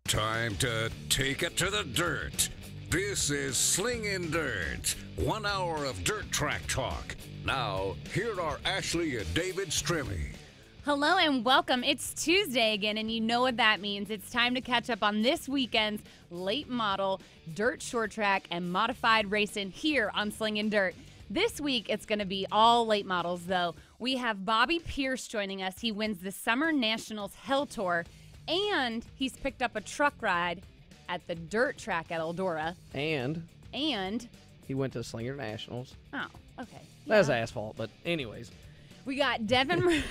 Time to take it to the dirt. This is Slingin Dirt, 1 hour of dirt track talk. Now, here are Ashley and David Stremme. Hello and welcome. It's Tuesday again, and you know what that means. It's time to catch up on this weekend's late model, dirt short track, and modified racing here on Slingin Dirt. This week, it's going to be all late models, though. We have Bobby Pierce joining us. He wins the Summer Nationals Hell Tour, and he's picked up a truck ride at the dirt track at Eldora. And he went to Slinger Nationals. Oh, okay. That's asphalt, but anyways. We got Devin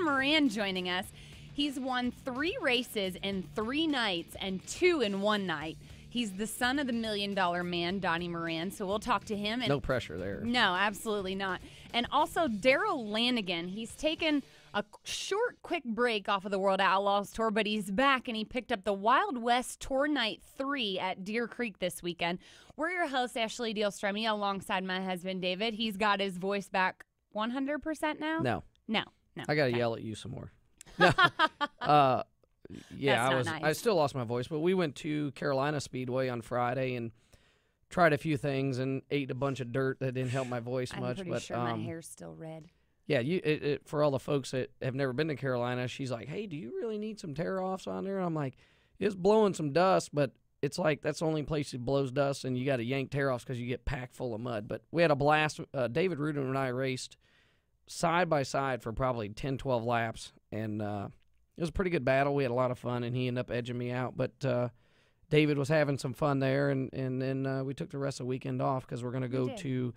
Moran joining us. He's won 3 races in 3 nights and 2 in 1 night. He's the son of the $1 Million Man, Donnie Moran, so we'll talk to him. And no pressure there. No, absolutely not. And also Daryl Lanigan. He's taken a short, quick break off of the World Outlaws Tour, but he's back, and he picked up the Wild West Tour Night 3 at Deer Creek this weekend. We're your host, Ashley Deal Stremme, alongside my husband, David. He's got his voice back 100% now? No. I got to yell at you some more. No. Yeah, nice. I still lost my voice, but we went to Carolina Speedway on Friday and tried a few things and ate a bunch of dirt that didn't help my voice much. I'm pretty sure my hair's still red. Yeah, for all the folks that have never been to Carolina, she's like, hey, do you really need some tear-offs on there? And I'm like, it's blowing some dust, but it's like that's the only place it blows dust, and you got to yank tear-offs because you get packed full of mud. But we had a blast. David Rudin and I raced side by side for probably 10, 12 laps, and it was a pretty good battle. We had a lot of fun, and he ended up edging me out. But David was having some fun there, and then we took the rest of the weekend off because we're going to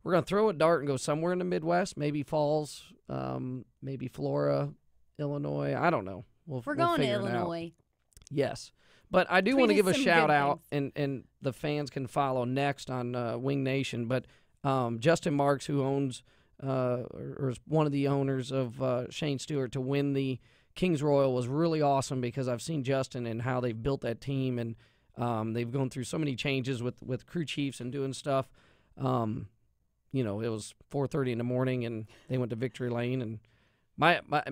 we're going to throw a dart and go somewhere in the Midwest, maybe Falls, maybe Flora, Illinois. I don't know. We're going to Illinois. Yes. But I do want to give a shout out, and the fans can follow next on Wing Nation. But Justin Marks, who owns or is one of the owners of Shane Stewart, to win the Kings Royal was really awesome because I've seen Justin and how they've built that team, and they've gone through so many changes with crew chiefs and doing stuff. It was 4:30 in the morning, and they went to Victory Lane, and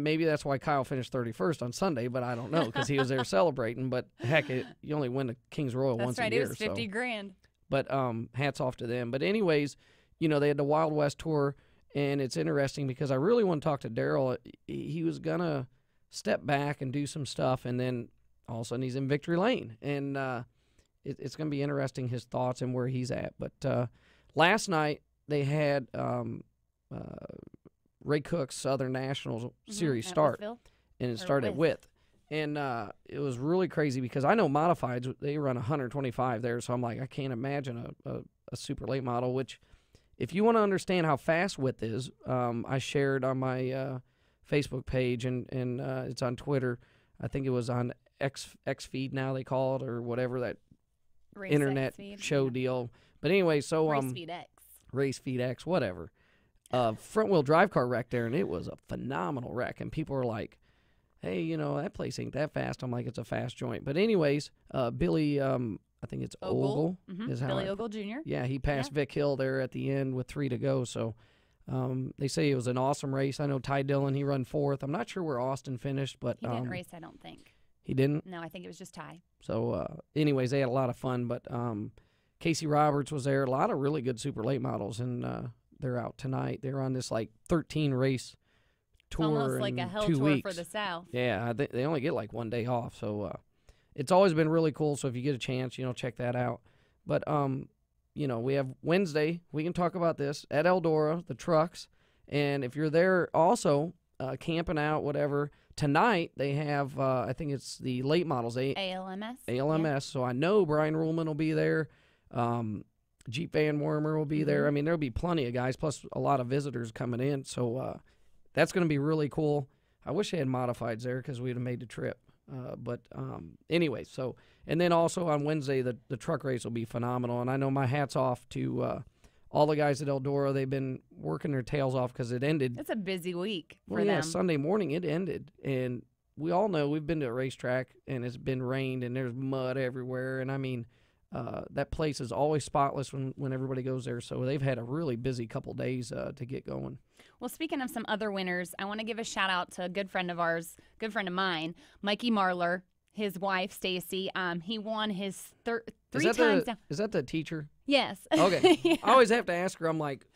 maybe that's why Kyle finished 31st on Sunday, but I don't know because he was there celebrating. But heck, you only win the Kings Royal once a year. That's right, it was $50,000. But hats off to them. But anyways, they had the Wild West Tour, and it's interesting because I really want to talk to Daryl. He was gonna step back and do some stuff, and then all of a sudden he's in Victory Lane, and it's going to be interesting, his thoughts and where he's at. But last night they had Ray Cook's Southern National Series start, and it started at Wythe. And it was really crazy because I know modifieds, they run 125 there, so I'm like, I can't imagine a super late model, which if you want to understand how fast Wythe is, I shared on my Facebook page, and it's on Twitter. I think it was on X feed now they call it, or whatever that Race internet show deal. But anyway, so Race Feed X, whatever. Front wheel drive car wreck there, and it was a phenomenal wreck. And people are like, "Hey, that place ain't that fast." I'm like, "It's a fast joint." But anyways, Billy, I think it's Ogle. Is how Billy Ogle Jr. Yeah, he passed Vic Hill there at the end with 3 to go. So. They say it was an awesome race. I know Ty Dillon, he run 4th. I'm not sure where Austin finished, but he didn't race, I don't think. He didn't? No, I think it was just Ty. So, anyways, they had a lot of fun. But Casey Roberts was there. A lot of really good super late models, and they're out tonight. They're on this 13 race tour. It's almost like a hell 2 tour weeks. for the South. Yeah, they only get 1 day off. So it's always been really cool. So if you get a chance, check that out. But we have Wednesday. We can talk about this at Eldora, the trucks. And if you're there also camping out, whatever, tonight they have, I think it's the late models. ALMS. Yeah. So I know Brian Ruhlman will be there. Jeep Van Wormer will be there. I mean, there'll be plenty of guys, plus a lot of visitors coming in. So that's going to be really cool. I wish they had modifieds there because we'd have made the trip. But anyway, so, and then also on Wednesday, the truck race will be phenomenal. And I know my hat's off to all the guys at Eldora. They've been working their tails off because it ended. It's a busy week for them. Yeah, Sunday morning it ended. And we all know we've been to a racetrack and it's been rained and there's mud everywhere. And I mean, that place is always spotless when everybody goes there. So they've had a really busy couple days to get going. Well, speaking of some other winners, I want to give a shout out to a good friend of ours, good friend of mine, Mikey Marlar. his wife, Stacy. He won his three is times. Is that the teacher? Yes. Okay. Yeah. I always have to ask her, I'm like,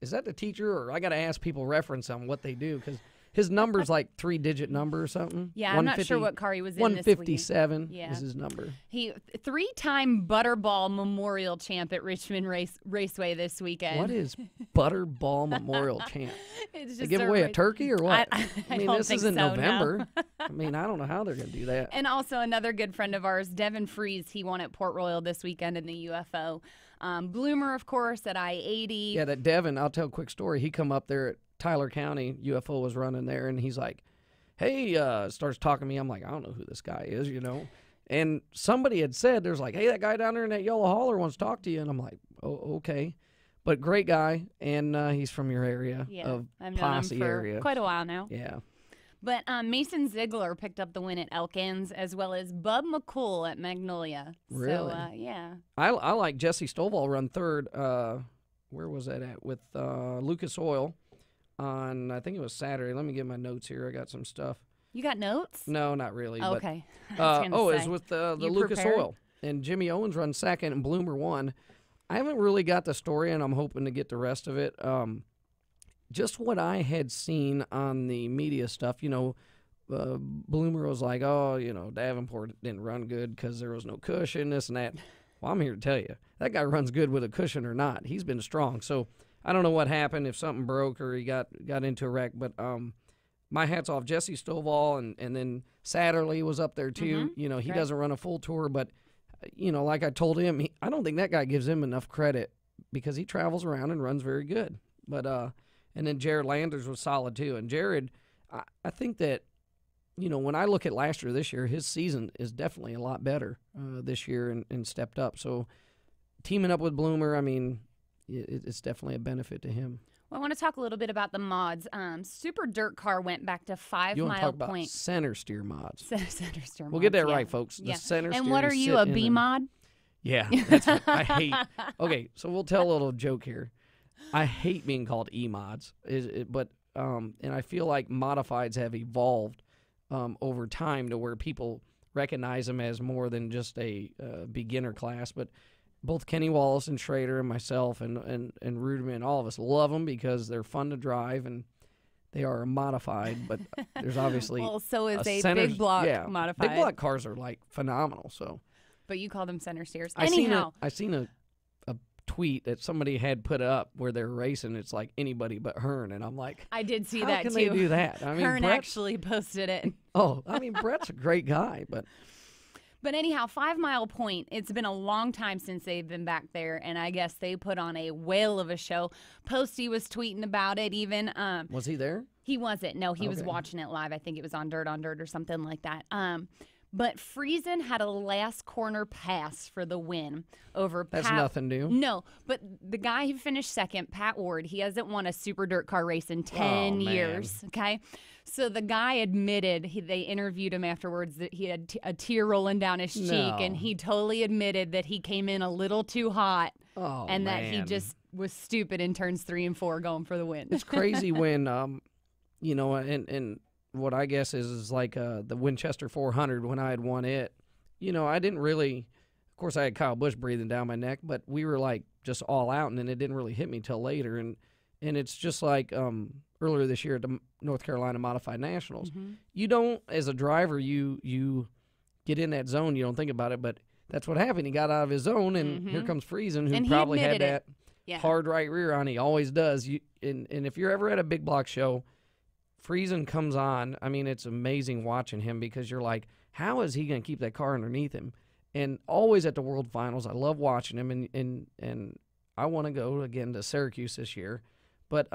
is that the teacher? Or I got to ask people reference on what they do because his number's like 3-digit number or something. Yeah, I'm not sure what car he was in this week. 157 is his number. He 3-time Butterball Memorial champ at Richmond Raceway this weekend. What is Butterball Memorial champ? It's just they give away a turkey or what? I mean, don't this think isn't so, November. no. I mean, I don't know how they're going to do that. And also another good friend of ours, Devin Fries, he won at Port Royal this weekend in the UFO. Bloomer, of course, at I-80. Yeah, that Devin, I'll tell a quick story. He come up there at Tyler County, UFO was running there, and he's like, hey, starts talking to me. I'm like, I don't know who this guy is, you know. And somebody had said, there's like, hey, that guy down there in that yellow hauler wants to talk to you. And I'm like, oh, okay. But great guy, and he's from your area of I've known Posse him for area. quite a while now. Yeah. But Mason Ziegler picked up the win at Elkins, as well as Bub McCool at Magnolia. Really? So, yeah. I like Jesse Stovall run third. Where was that at? With Lucas Oil on, I think it was Saturday. Let me get my notes here. I got some stuff. You got notes? No, not really. Oh, okay. But, it was with the Lucas prepared? Oil. And Jimmy Owens run second and Bloomer won. I haven't really got the story, and I'm hoping to get the rest of it. Just what I had seen on the media stuff, you know, Bloomer was like, oh, you know, Davenport didn't run good because there was no cushion, this and that. Well, I'm here to tell you, that guy runs good with a cushion or not. He's been strong. So I don't know what happened, if something broke or he got into a wreck. But my hat's off Jesse Stovall, and then Satterley was up there too. You know, he doesn't run a full tour, but, you know, like I told him, I don't think that guy gives him enough credit because he travels around and runs very good. But and then Jared Landers was solid too. And Jared, I think that, you know, when I look at last year, this year, his season is definitely a lot better this year and stepped up. So teaming up with Bloomer, I mean, it's definitely a benefit to him. Well, I want to talk a little bit about the mods. Super Dirt Car went back to 5 You want Mile to talk about Point. center steer mods. Center steer mods. We'll get that right, folks. The center and steer what are you, a B mod? Yeah, that's what I hate. Okay, so we'll tell a little joke here. I hate being called E-mods, but and I feel like modifieds have evolved over time to where people recognize them as more than just a beginner class. But both Kenny Wallace and Schrader and myself and Ruderman, all of us love them because they're fun to drive and they are modified. But there's obviously well, so is a big block modified. Big block cars are like phenomenal. So, but you call them center steers. I seen a tweet that somebody had put up where they're racing. It's like anybody but Hearn, and I'm like, I did see how that can too. They do that? I mean, Hearn actually posted it. Oh, I mean, Brett's a great guy, but anyhow, 5 Mile Point. It's been a long time since they've been back there, and I guess they put on a whale of a show. Posty was tweeting about it. Even was he there? He wasn't. No, he was watching it live. I think it was on Dirt or something like that. But Friesen had a last corner pass for the win over Pat. That's nothing new. No, but the guy who finished second, Pat Ward, he hasn't won a Super Dirt Car race in 10 years, okay? So the guy admitted, they interviewed him afterwards, that he had a tear rolling down his cheek, and he totally admitted that he came in a little too hot and that he just was stupid in turns 3 and 4 going for the win. It's crazy when, you know, and what I guess is like the Winchester 400 when I had won it. You know, I didn't really, of course I had Kyle Busch breathing down my neck, but we were like just all out, and then it didn't really hit me till later. And it's just like earlier this year at the North Carolina Modified Nationals. You don't, as a driver, you get in that zone, you don't think about it, but that's what happened. He got out of his zone, and here comes Friesen, who probably had that hard right rear on. He always does. And if you're ever at a big block show, Friesen comes on. I mean, it's amazing watching him because you're like, how is he going to keep that car underneath him? And always at the World Finals, I love watching him, and I want to go again to Syracuse this year. But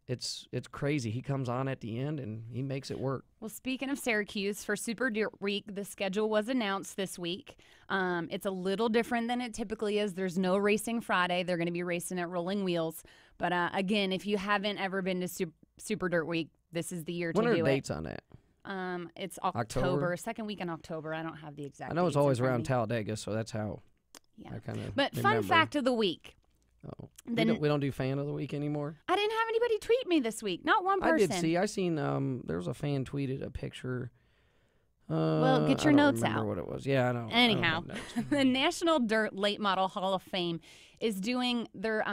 it's crazy. He comes on at the end, and he makes it work. Well, speaking of Syracuse, for Super Dirt Week, the schedule was announced this week. It's a little different than it typically is. There's no racing Friday. They're going to be racing at Rolling Wheels. But, again, if you haven't ever been to Super Dirt Week, this is the year to do it. When are dates on that? It's October, second week in October. I don't have the exact. I know it's always around Talladega, so that's how. Yeah. I kind of. But fun fact of the week. Oh, we don't do fan of the week anymore. I didn't have anybody tweet me this week. Not one person. I did see. I seen. There was a fan tweeted a picture Well, get your notes out. I don't remember what it was. Yeah, I know. Anyhow, the National Dirt Late Model Hall of Fame is doing their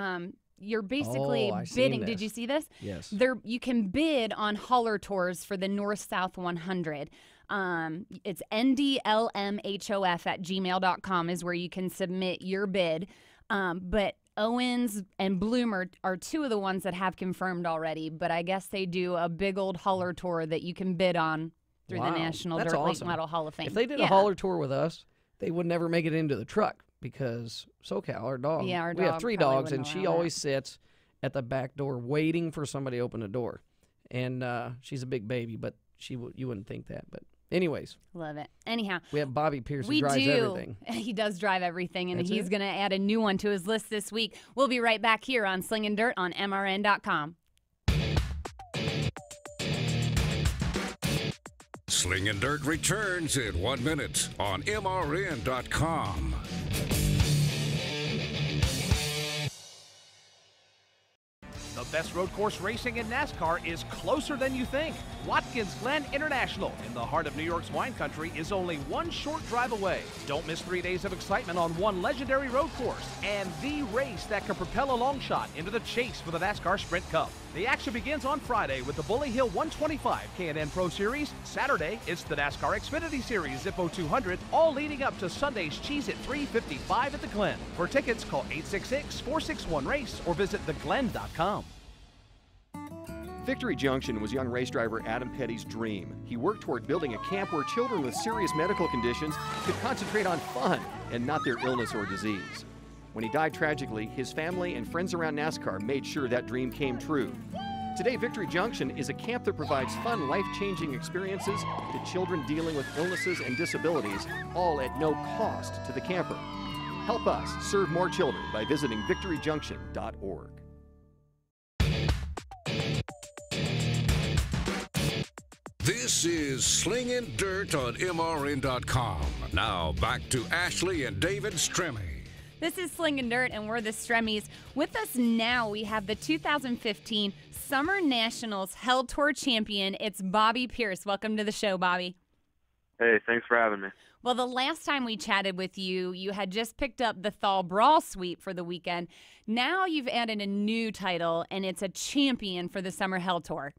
you're basically bidding. Did you see this? Yes. You can bid on hauler tours for the North-South 100. It's ndlmhof@gmail.com is where you can submit your bid. But Owens and Bloomer are two of the ones that have confirmed already, but I guess they do a big old hauler tour that you can bid on through the National Dirt Late Model Hall of Fame. If they did a hauler tour with us, they would never make it into the truck because SoCal, our dog, we have 3 dogs, and she always sits at the back door waiting for somebody to open the door. And she's a big baby, but you wouldn't think that. But anyways. Love it. Anyhow. We have Bobby Pierce who drives everything. He does drive everything, and he's going to add a new one to his list this week. We'll be right back here on Slingin' Dirt on MRN.com. Slingin' Dirt returns in 1 minute on MRN.com. The best road course racing in NASCAR is closer than you think. Watkins Glen International, in the heart of New York's wine country, is only one short drive away. Don't miss 3 days of excitement on one legendary road course and the race that could propel a long shot into the chase for the NASCAR Sprint Cup. The action begins on Friday with the Bully Hill 125 K&N Pro Series. Saturday, it's the NASCAR Xfinity Series Zippo 200, all leading up to Sunday's Cheez-It 355 at the Glen. For tickets, call 866-461-RACE or visit theglen.com. Victory Junction was young race driver Adam Petty's dream. He worked toward building a camp where children with serious medical conditions could concentrate on fun and not their illness or disease. When he died tragically, his family and friends around NASCAR made sure that dream came true. Today, Victory Junction is a camp that provides fun, life-changing experiences to children dealing with illnesses and disabilities, all at no cost to the camper. Help us serve more children by visiting victoryjunction.org. This is Slingin' Dirt on MRN.com. Now back to Ashley and David Stremme. This is Slingin' Dirt, and we're the Stremmies. With us now, we have the 2015 Summer Nationals Hell Tour champion. It's Bobby Pierce. Welcome to the show, Bobby. Hey, thanks for having me. Well, the last time we chatted with you, you had just picked up the Thal Brawl sweep for the weekend. Now you've added a new title, and it's a champion for the Summer Hell Tour.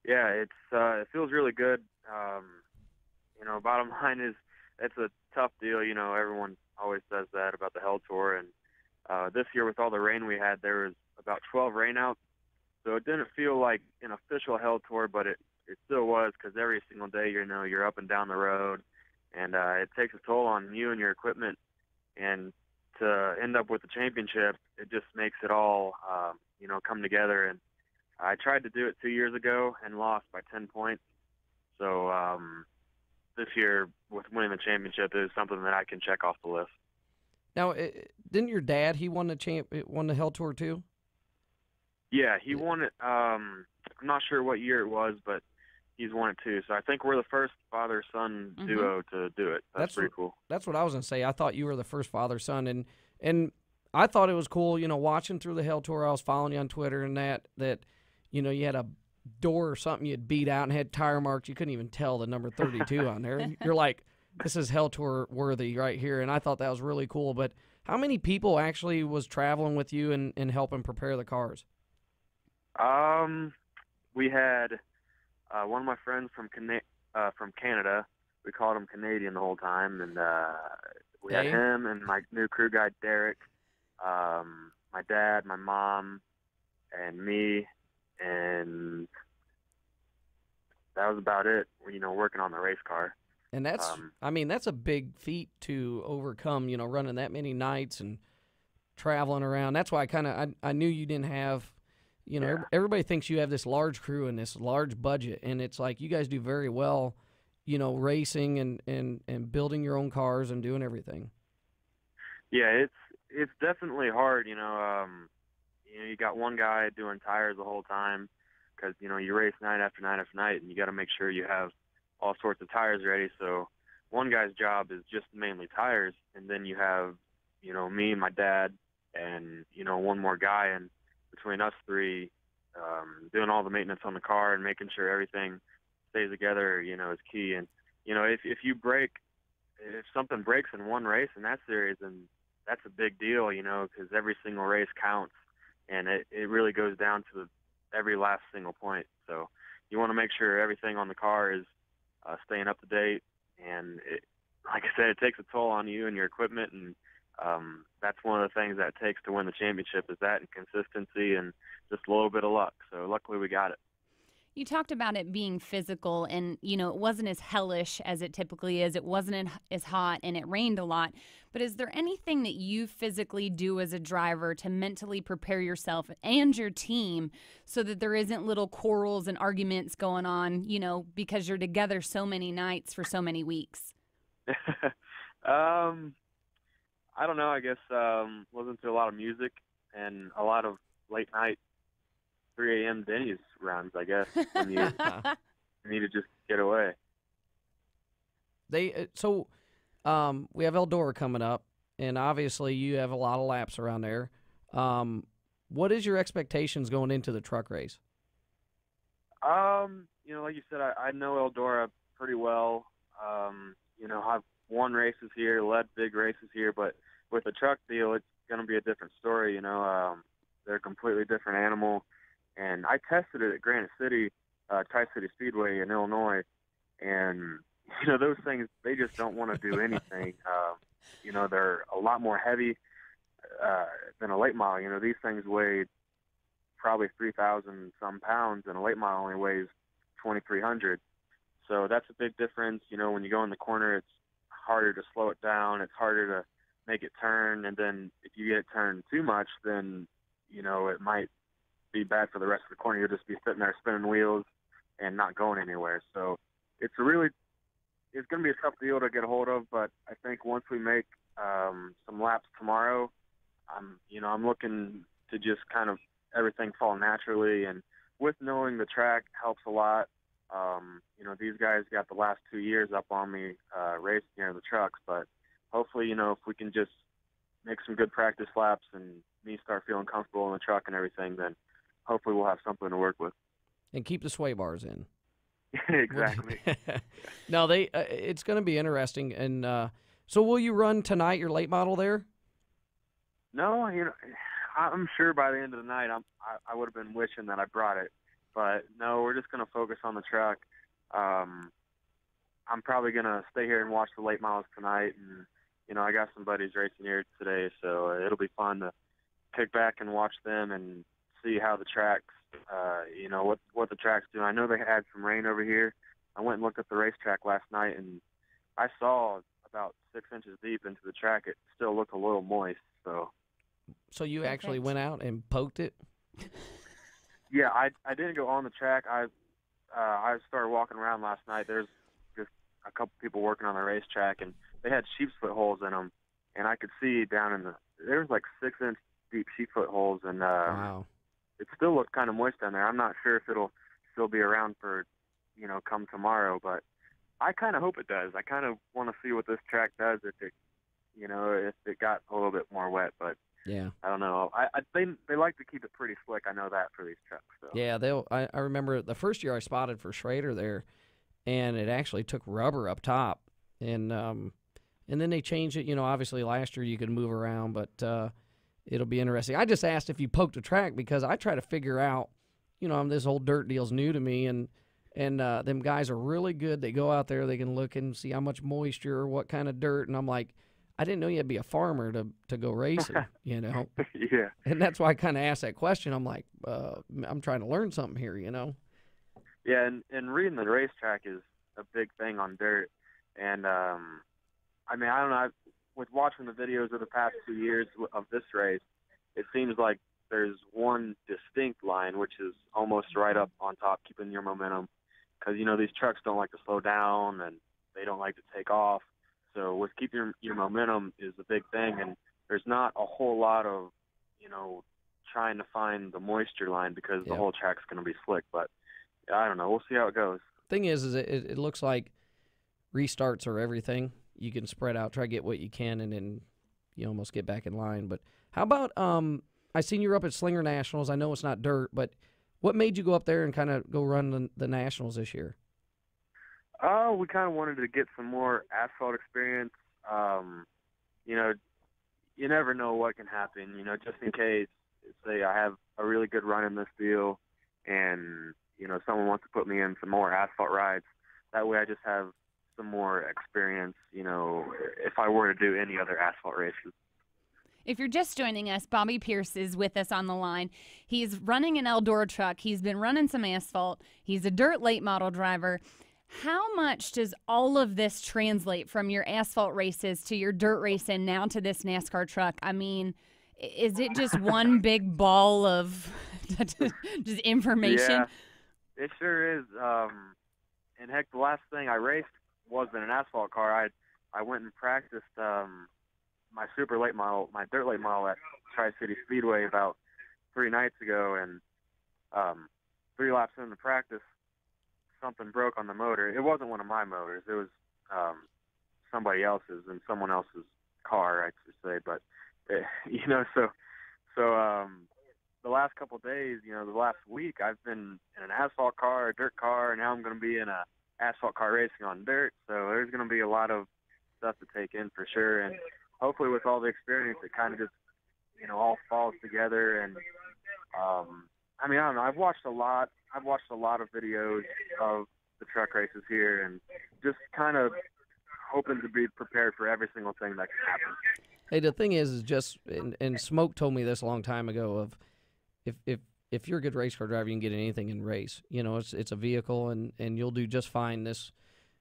Yeah, it feels really good. Bottom line is it's a tough deal. Everyone always says that about the Hell Tour, and this year with all the rain we had, there was about 12 rainouts, so it didn't feel like an official Hell Tour, but it still was, because every single day you're up and down the road, and it takes a toll on you and your equipment, and to end up with the championship, it just makes it all come together. And I tried to do it 2 years ago and lost by 10 points. So this year, with winning the championship, is something that I can check off the list. Now, didn't your dad, he won the Hell Tour too? Yeah, he won it. I'm not sure what year it was, but he's won it too. So I think we're the first father-son duo to do it. That's pretty cool. That's what I was going to say. I thought you were the first father-son, and I thought it was cool, watching through the Hell Tour. I was following you on Twitter and that you had a door or something you'd beat out and had tire marks. You couldn't even tell the number 32 on there. You're like, this is Hell Tour worthy right here, and I thought that was really cool. But how many people actually was traveling with you and helping prepare the cars? We had one of my friends from Canada. We called him Canadian the whole time, and we had him and my new crew guy, Derek, my dad, my mom, and me, and that was about it, working on the race car. And that's a big feat to overcome, running that many nights and traveling around. That's why I knew you didn't have, everybody thinks you have this large crew and this large budget, and it's like you guys do very well, racing and building your own cars and doing everything. Yeah, it's definitely hard, you got one guy doing tires the whole time because, you race night after night after night, and you got to make sure you have all sorts of tires ready. So one guy's job is just mainly tires, and then you have, me, my dad, and, one more guy, and between us three, doing all the maintenance on the car and making sure everything stays together, is key. And if something breaks in one race in that series, then that's a big deal, because every single race counts, and it really goes down to every last single point. So you want to make sure everything on the car is staying up to date, and like I said, it takes a toll on you and your equipment, and that's one of the things that it takes to win the championship is that and consistency and just a little bit of luck. So luckily we got it. You talked about it being physical, and, it wasn't as hellish as it typically is. It wasn't as hot, and it rained a lot. But is there anything that you physically do as a driver to mentally prepare yourself and your team so that there isn't little quarrels and arguments going on, because you're together so many nights for so many weeks? I don't know. I guess listen to a lot of music and a lot of late night 3 a.m. Denny's runs, I guess, when you need to just get away. We have Eldora coming up, and obviously you have a lot of laps around there. What is your expectations going into the truck race? Like you said, I know Eldora pretty well. I've won races here, led big races here, but with the truck deal, it's going to be a different story. They're a completely different animal. And I tested it at Granite City, Tri-City Speedway in Illinois, and, those things, they just don't want to do anything. They're a lot more heavy than a late model. These things weigh probably 3,000 some pounds, and a late model only weighs 2,300. So that's a big difference. When you go in the corner, it's harder to slow it down. It's harder to make it turn. And then if you get it turned too much, then, it might be bad for the rest of the corner. You'll just be sitting there spinning wheels and not going anywhere. So it's going to be a tough deal to get a hold of, but I think once we make some laps tomorrow, I'm looking to just kind of everything fall naturally, and with knowing the track helps a lot. These guys got the last 2 years up on me racing here in the trucks, but hopefully, if we can just make some good practice laps and me start feeling comfortable in the truck and everything, then hopefully we'll have something to work with. And keep the sway bars in. Exactly. No, it's going to be interesting. And so will you run tonight your late model there? No, I'm sure by the end of the night I would have been wishing that I brought it. But no, we're just going to focus on the truck. I'm probably going to stay here and watch the late models tonight. And, I got some buddies racing here today, so it'll be fun to kick back and watch them and see how the tracks, what the tracks do. I know they had some rain over here. I went and looked at the racetrack last night, and I saw about 6 inches deep into the track. It still looked a little moist. So you actually went out and poked it? Yeah, I didn't go on the track. I started walking around last night. There's just a couple people working on the racetrack, and they had sheep's foot holes in them, and I could see down there was like 6 inch deep sheep foot holes, and wow. It still looks kind of moist down there. I'm not sure if it'll still be around for, come tomorrow, but I kind of hope it does. I kind of want to see what this track does if it got a little bit more wet, but yeah, I don't know. They like to keep it pretty slick. I know that for these trucks. So. Yeah, I remember the first year I spotted for Schrader there, and it actually took rubber up top, and then they changed it. Obviously last year you could move around, but it'll be interesting. I just asked if you poked a track because I try to figure out, this whole dirt deal's new to me, and them guys are really good. They go out there, they can look and see how much moisture, what kind of dirt, and I'm like, I didn't know you had to be a farmer to go racing, Yeah. And that's why I kind of asked that question. I'm like, I'm trying to learn something here, Yeah, and reading the racetrack is a big thing on dirt. And, I don't know, with watching the videos of the past 2 years of this race, it seems like there's one distinct line, which is almost right up on top, keeping your momentum. Because, these trucks don't like to slow down, and they don't like to take off. So with keeping your momentum is a big thing, and there's not a whole lot of, trying to find the moisture line because the whole track's going to be slick. But I don't know. We'll see how it goes. Thing is it looks like restarts are everything. You can spread out, try to get what you can, and then you almost get back in line. But how about I seen you were up at Slinger Nationals. I know it's not dirt, but what made you go up there and kind of go run the Nationals this year? We kind of wanted to get some more asphalt experience. You know, you never know what can happen, you know, just in case, say I have a really good run in this deal and, you know, someone wants to put me in some more asphalt rides. That way I just have some more experience, you know, if I were to do any other asphalt races. If you're just joining us, Bobby Pierce is with us on the line. He's running an Eldora truck. He's been running some asphalt. He's a dirt late model driver. How much does all of this translate from your asphalt races to your dirt race and now to this NASCAR truck? I mean, is it just one big ball of just information? Yeah, it sure is. And heck, the last thing I raced wasn't an asphalt car. I went and practiced my super late model, my dirt late model at Tri-City Speedway about 3 nights ago, and 3 laps into practice, something broke on the motor. It wasn't one of my motors. It was somebody else's in someone else's car, I should say. But you know, so the last couple of days, you know, the last week, I've been in an asphalt car, a dirt car, and now I'm going to be in a asphalt car racing on dirt. So there's going to be a lot of stuff to take in for sure. And hopefully, with all the experience, it kind of just, you know, all falls together. And I mean, I don't know. I've watched a lot of videos of the truck races here, and just kind of hoping to be prepared for every single thing that can happen. Hey, the thing is just, and Smoke told me this a long time ago, of if you're a good race car driver, you can get anything in race. You know, it's a vehicle, and you'll do just fine this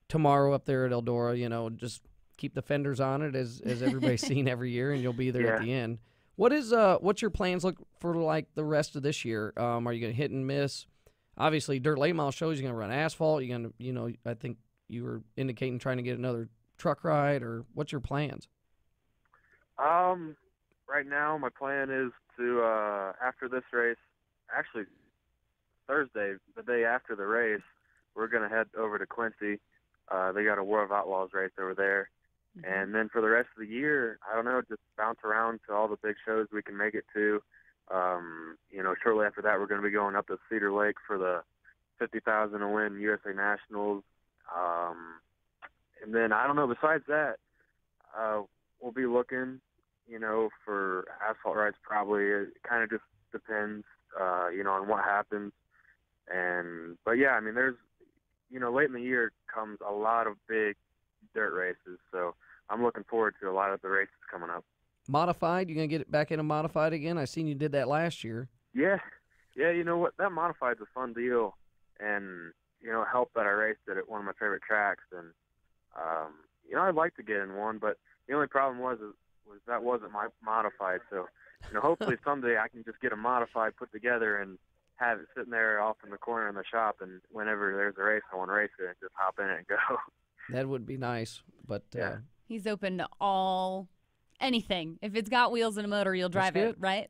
tomorrow up there at Eldora. You know, just keep the fenders on it as everybody's seen every year, and you'll be there at the end. What's your plans look for like the rest of this year? Are you gonna hit and miss? Obviously, dirt late model shows you're gonna run asphalt. You're gonna, you know, I think you were indicating trying to get another truck ride, or what's your plans? Right now my plan is to after this race, actually Thursday, the day after the race, we're gonna head over to Quincy. They got a War of Outlaws race over there. Mm-hmm. And then for the rest of the year, I don't know, just bounce around to all the big shows we can make it to. You know, shortly after that, we're going to be going up to Cedar Lake for the 50,000 to win USA Nationals. And then, I don't know, besides that, we'll be looking, you know, for asphalt rides probably. It kind of just depends, you know, on what happens. But yeah, I mean, there's, you know, late in the year comes a lot of big dirt races, so I'm looking forward to a lot of the races coming up. Modified? You gonna get it back into modified again? I seen you did that last year. Yeah. You know what? That modified's a fun deal, and you know, it helped that I raced it at one of my favorite tracks, and you know, I'd like to get in one, but the only problem was that wasn't my modified. So, you know, hopefully someday I can just get a modified put together and have it sitting there off in the corner in the shop, and whenever there's a race, I want to race it and just hop in it and go. That would be nice, but yeah. He's open to anything. If it's got wheels and a motor, you'll drive it, right?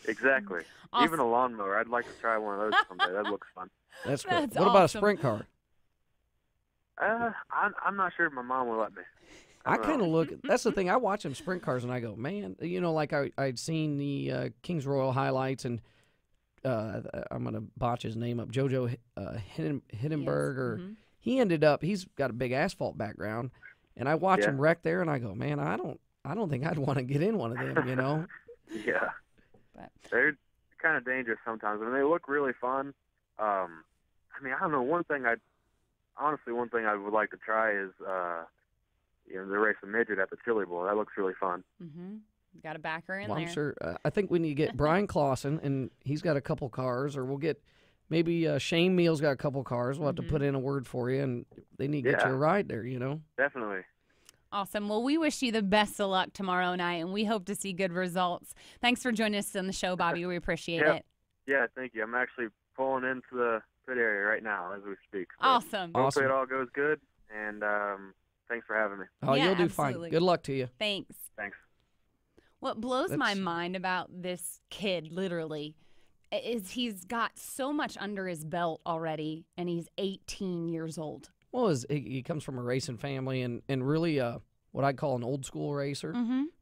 Exactly. Awesome. Even a lawnmower. I'd like to try one of those someday. That looks fun. That's cool. What about a sprint car? I'm not sure if my mom will let me. I kind of look. That's the thing. I watch them sprint cars and I go, man. You know, like I'd seen the Kings Royal highlights, and I'm gonna botch his name up. Jojo Hindenburg, or he ended up. He's got a big asphalt background, and I watch him wreck there, and I go, man, I don't think I'd want to get in one of them. You know? Yeah. But they're kind of dangerous sometimes. I mean, they look really fun. I mean, I don't know. One thing I would like to try is, you know, the race a midget at the Chili Bowl. That looks really fun. Mm-hmm. Got a backer in there. I'm sure. I think we need to get Brian Clausen, and he's got a couple cars, or we'll get maybe Shane Meal's got a couple cars. We'll have to put in a word for you, and they need to get you a ride there, you know? Definitely. Awesome. Well, we wish you the best of luck tomorrow night, and we hope to see good results. Thanks for joining us on the show, Bobby. We appreciate it. Yeah, thank you. I'm actually pulling into the pit area right now as we speak. So awesome. Hopefully it all goes good, and thanks for having me. Oh, you'll do fine. Good luck to you. Thanks. Thanks. What blows my mind about this kid, literally, is he's got so much under his belt already, and he's 18 years old. Well, he comes from a racing family, and really what I'd call an old school racer,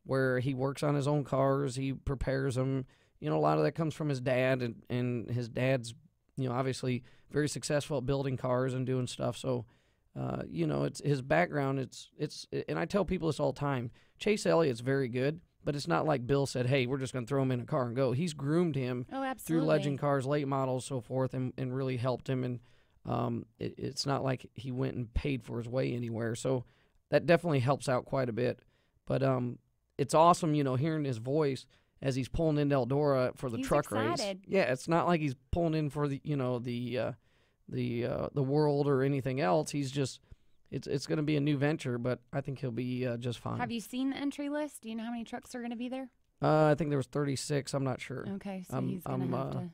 where he works on his own cars, he prepares them. You know, a lot of that comes from his dad, and his dad's, you know, obviously very successful at building cars and doing stuff. So it's his background. It's and I tell people this all the time. Chase Elliott's very good, but it's not like Bill said, hey, we're just going to throw him in a car and go. He's groomed him through legend cars, late models, so forth, and really helped him. And it's not like he went and paid for his way anywhere. So that definitely helps out quite a bit. But it's awesome, hearing his voice as he's pulling into Eldora for the truck excited. race. Yeah, it's not like he's pulling in for the world or anything else. He's just it's going to be a new venture, but I think he'll be just fine. Have you seen the entry list? Do you know how many trucks are going to be there? I think there was 36. I'm not sure. Okay, so he's going to have to.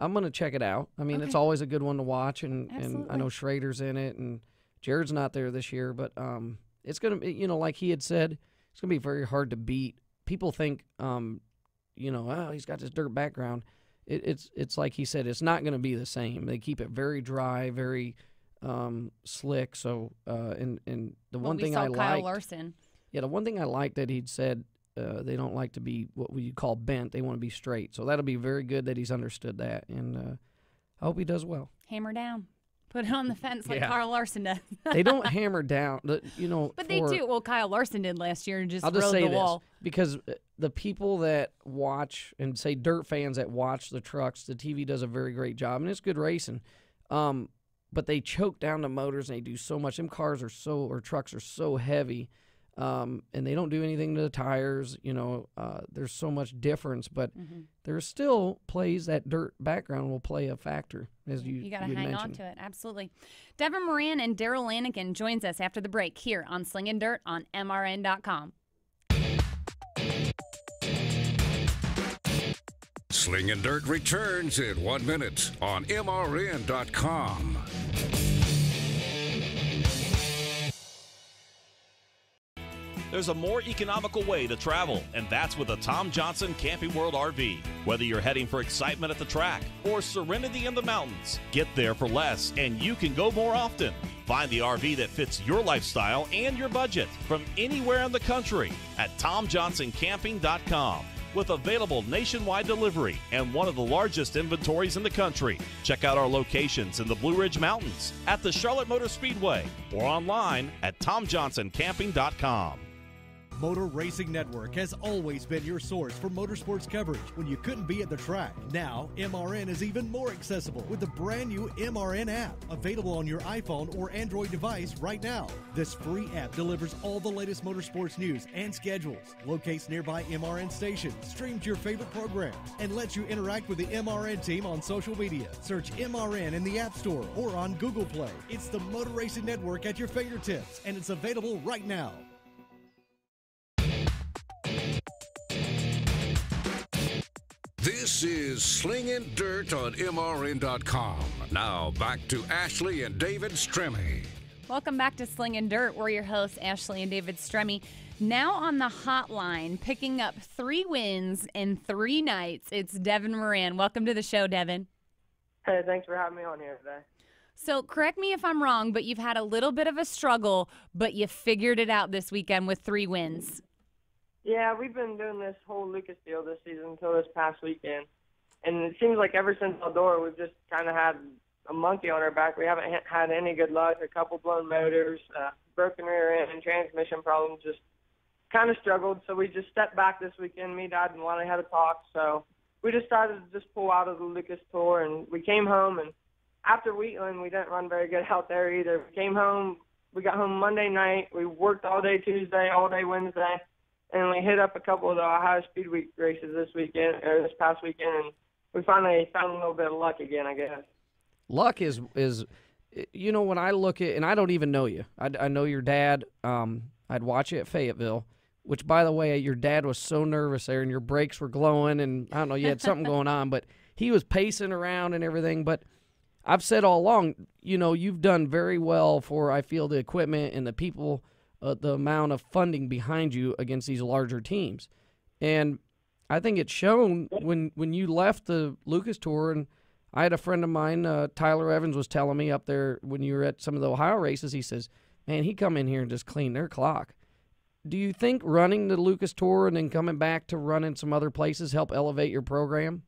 I'm going to check it out. I mean, it's always a good one to watch, and I know Schrader's in it, and Jared's not there this year, but it's going to be, like he had said, it's going to be very hard to beat. People think, he's got this dirt background. It's like he said, it's not going to be the same. They keep it very dry, very slick. So and the one thing I liked, Kyle Larson. Yeah, the one thing I liked that he'd said, they don't like to be what we call bent. They want to be straight. So that'll be very good that he's understood that, and I hope he does well. Hammer down. Put it on the fence like Kyle Larson does. They don't hammer down, But they do. Well, Kyle Larson did last year and just rode say the wall. This, because the people that watch and say dirt fans that watch the trucks, the TV does a very great job, and it's good racing. But they choke down the motors, and they do so much. Them cars or trucks are so heavy, and they don't do anything to the tires. There's so much difference, but there's still plays that dirt background will play a factor, as you got to hang mentioned. on to it. Absolutely. Devin Moran and Daryl Lanigan joins us after the break here on Slingin' Dirt on MRN.com. Slingin' Dirt returns in 1 minute on MRN.com. There's a more economical way to travel, and that's with a Tom Johnson Camping World RV. Whether you're heading for excitement at the track or serenity in the mountains, get there for less and you can go more often. Find the RV that fits your lifestyle and your budget from anywhere in the country at TomJohnsonCamping.com. With available nationwide delivery and one of the largest inventories in the country. Check out our locations in the Blue Ridge Mountains, at the Charlotte Motor Speedway, or online at TomJohnsonCamping.com. Motor Racing Network has always been your source for motorsports coverage when you couldn't be at the track. Now, MRN is even more accessible with the brand new MRN app, available on your iPhone or Android device right now. This free app delivers all the latest motorsports news and schedules, locates nearby MRN stations, streams your favorite programs, and lets you interact with the MRN team on social media. Search MRN in the App Store or on Google Play. It's the Motor Racing Network at your fingertips, and it's available right now. This is Slingin' Dirt on MRN.com. Now back to Ashley and David Stremme. Welcome back to Slingin' Dirt. We're your hosts, Ashley and David Stremme. Now on the hotline, picking up 3 wins in 3 nights, it's Devin Moran. Welcome to the show, Devin. Hey, thanks for having me on here today. So correct me if I'm wrong, but you've had a little bit of a struggle, but you figured it out this weekend with 3 wins. Yeah, we've been doing this whole Lucas deal this season until this past weekend. And it seems like ever since Eldora, we've just kind of had a monkey on our back. We haven't had any good luck. A couple blown motors, broken rear end, transmission problems, just kind of struggled. So we just stepped back this weekend. Me, Dad, and Lonnie had a talk. So we decided to just pull out of the Lucas Tour. And we came home, and after Wheatland, we didn't run very good out there either. We came home. We got home Monday night. We worked all day Tuesday, all day Wednesday. And we hit up a couple of the Ohio Speed Week races this past weekend, and we finally found a little bit of luck again, I guess. Luck is when I look at, and I don't even know you. I know your dad. I'd watch you at Fayetteville, which, by the way, your dad was so nervous there, and your brakes were glowing, and I don't know, you had something going on, but he was pacing around and everything. But I've said all along, you've done very well for, I feel, the equipment and the people, the amount of funding behind you against these larger teams. And I think it's shown when you left the Lucas Tour, and I had a friend of mine, Tyler Evans, was telling me up there when you were at some of the Ohio races, he says, man, he come in here and just clean their clock. Do you think running the Lucas Tour and then coming back to running some other places help elevate your program?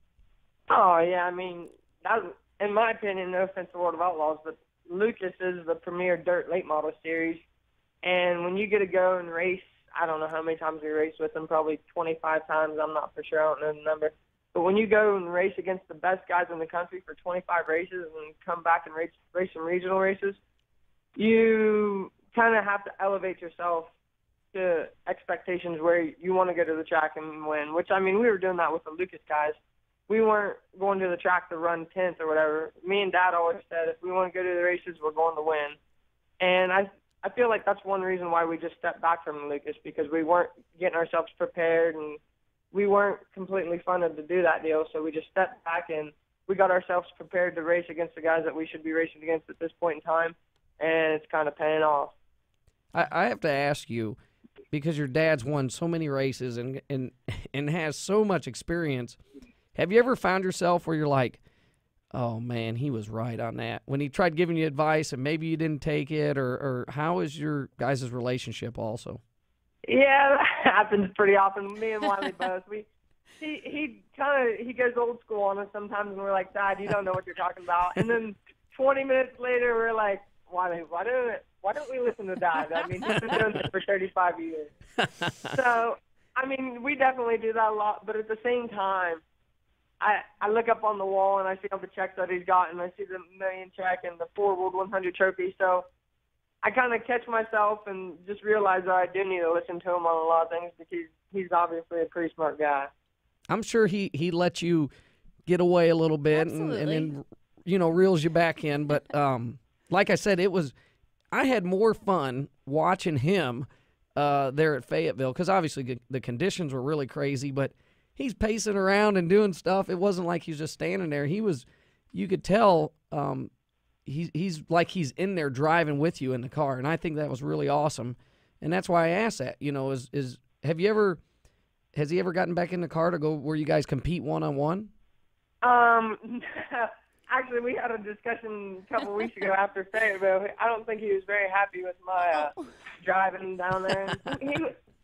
Oh, yeah, I mean, that, in my opinion, no offense to World of Outlaws, but Lucas is the premier dirt late model series. And when you get to go and race, I don't know how many times we raced with them, probably 25 times. I'm not for sure. I don't know the number. But when you go and race against the best guys in the country for 25 races and come back and race some regional races, you kind of have to elevate yourself to expectations where you want to go to the track and win, which, I mean, we were doing that with the Lucas guys. We weren't going to the track to run 10th or whatever. Me and Dad always said, if we want to go to the races, we're going to win. And I feel like that's one reason why we just stepped back from Lucas, because we weren't getting ourselves prepared and we weren't completely funded to do that deal. So we just stepped back and we got ourselves prepared to race against the guys that we should be racing against at this point in time, and it's kind of paying off. I have to ask you, because your dad's won so many races and has so much experience, have you ever found yourself where you're like, oh, man, he was right on that, when he tried giving you advice and maybe you didn't take it, or how is your guys' relationship also? Yeah, that happens pretty often. Me and Wiley both. He goes old school on us sometimes, and we're like, Dad, you don't know what you're talking about. And then 20 minutes later, we're like, Wiley, why don't we listen to Dad? I mean, he's been doing this for 35 years. So, I mean, we definitely do that a lot, but at the same time, I look up on the wall and I see all the checks that he's got, and I see the million check and the 4 World 100 trophy. So I kind of catch myself and just realize that I do need to listen to him on a lot of things, because he's obviously a pretty smart guy. I'm sure he lets you get away a little bit and then, you know, reels you back in. But like I said, I had more fun watching him there at Fayetteville, because obviously the conditions were really crazy, but he's pacing around and doing stuff. It wasn't like he was just standing there. You could tell he's like he's in there driving with you in the car, and I think that was really awesome. And that's why I asked that. You know, has he ever gotten back in the car to go where you guys compete one-on-one? Actually, we had a discussion a couple weeks ago after Fayetteville. I don't think he was very happy with my driving down there.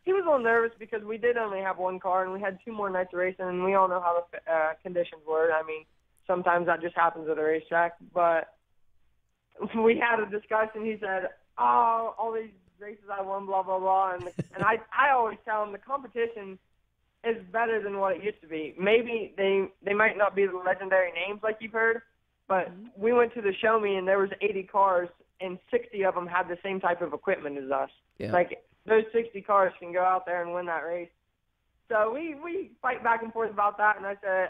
He was a little nervous because we did only have one car, and we had 2 more nights of racing, and we all know how the conditions were. I mean, sometimes that just happens at a racetrack. But we had a discussion. He said, oh, all these races I won, blah, blah, blah. And I always tell him the competition is better than what it used to be. Maybe they might not be the legendary names like you've heard, but we went to the show me, and there was 80 cars, and 60 of them had the same type of equipment as us. Yeah. Like, those 60 cars can go out there and win that race. So we fight back and forth about that, and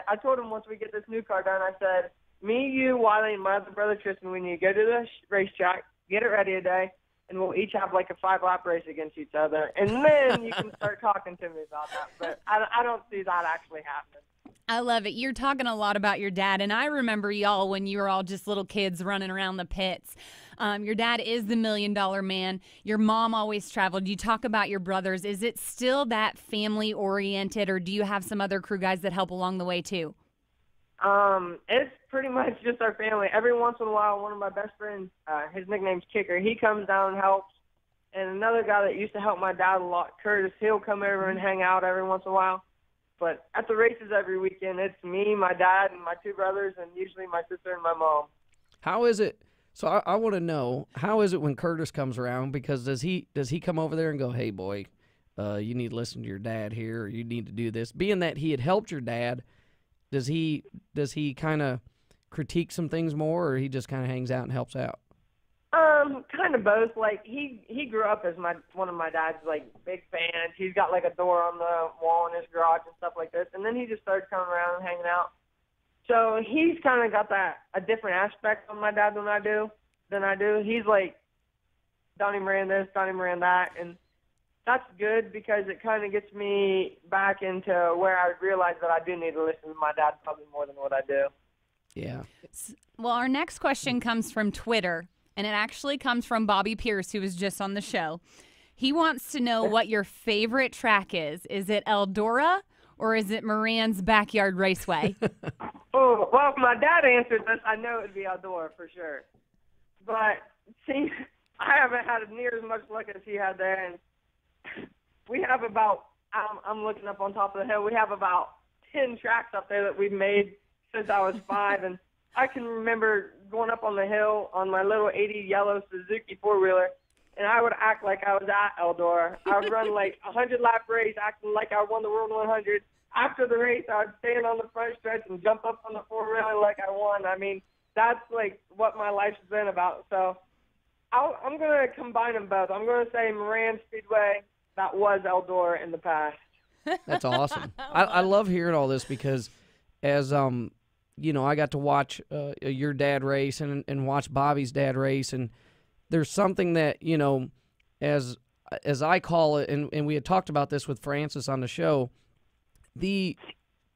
I told him once we get this new car done, I said, me, you, Wiley, and my other brother Tristan, we need to go to the racetrack, get it ready a day, and we'll each have like a 5-lap race against each other, and then you can start talking to me about that. But I don't see that actually happening. I love it. You're talking a lot about your dad, and I remember y'all when you were all just little kids running around the pits. Your dad is the $1 million man. Your mom always traveled. You talk about your brothers. Is it still that family-oriented, or do you have some other crew guys that help along the way too? It's pretty much just our family. Every once in a while, one of my best friends, his nickname's Kicker, he comes down and helps. And another guy that used to help my dad a lot, Curtis, he'll come over and hang out every once in a while. But at the races every weekend, it's me, my dad, and my 2 brothers, and usually my sister and my mom. How is it? So I want to know, how is it when Curtis comes around? Because does he come over there and go, hey, boy, you need to listen to your dad here, or you need to do this? Being that he had helped your dad, does he kind of critique some things more, or he just kind of hangs out and helps out? Kind of both. Like, he grew up as one of my dad's, like, big fans. He's got, like, a door on the wall in his garage and stuff like this. And then he just started coming around and hanging out. So he's kind of got a different aspect on my dad than I do. He's like, Donnie Moran this, Donnie Moran that. And that's good, because it kind of gets me back into where I realize that I do need to listen to my dad probably more than what I do. Yeah. Well, our next question comes from Twitter, and it actually comes from Bobby Pierce, who was just on the show. He wants to know what your favorite track is. Is it Eldora, or is it Moran's Backyard Raceway? Oh, well, if my dad answered this, I know it would be Eldora for sure. But, see, I haven't had near as much luck as he had there. And we have about, I'm looking up on top of the hill, we have about 10 tracks up there that we've made since I was 5. And I can remember going up on the hill on my little 80 yellow Suzuki four-wheeler, and I would act like I was at Eldora. I would run like a 100-lap race acting like I won the World 100. After the race, I would stand on the front stretch and jump up on the four-wheeler like I won. I mean, that's like what my life's been about. So I'm going to combine them both. I'm going to say Moran Speedway, that was Eldora in the past. That's awesome. I love hearing all this because as you know, I got to watch your dad race and watch Bobby's dad race, and there's something that, you know, as I call it, and we had talked about this with Francis on the show, the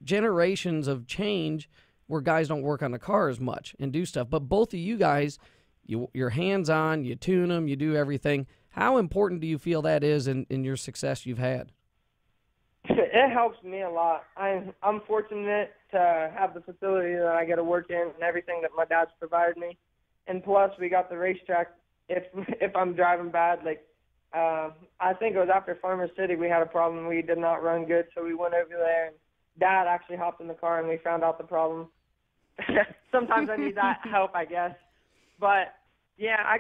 generations of change where guys don't work on the car as much and do stuff. But both of you guys, you're hands-on, you tune them, you do everything. How important do you feel that is in your success you've had? It helps me a lot. I'm fortunate to have the facility that I get to work in and everything that my dad's provided me. And plus, we got the racetrack if I'm driving bad. Like, I think it was after Farmer City we had a problem. We did not run good, so we went over there. And Dad actually hopped in the car, and we found out the problem. Sometimes I need that help, I guess. But, yeah,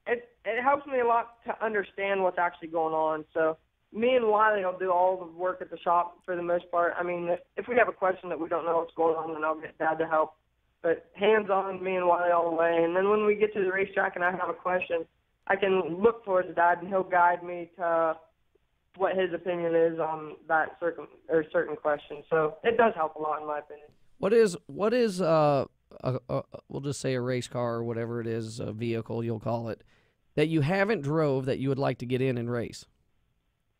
it helps me a lot to understand what's actually going on. So me and Wiley will do all the work at the shop for the most part. I mean, if we have a question that we don't know what's going on, then I'll get Dad to help. But hands-on, me and Wiley all the way. And then when we get to the racetrack and I have a question, I can look towards Dad, and he'll guide me to what his opinion is on that certain question. So it does help a lot, in my opinion. What is we'll just say a race car or whatever it is, a vehicle you'll call it, that you haven't drove that you would like to get in and race?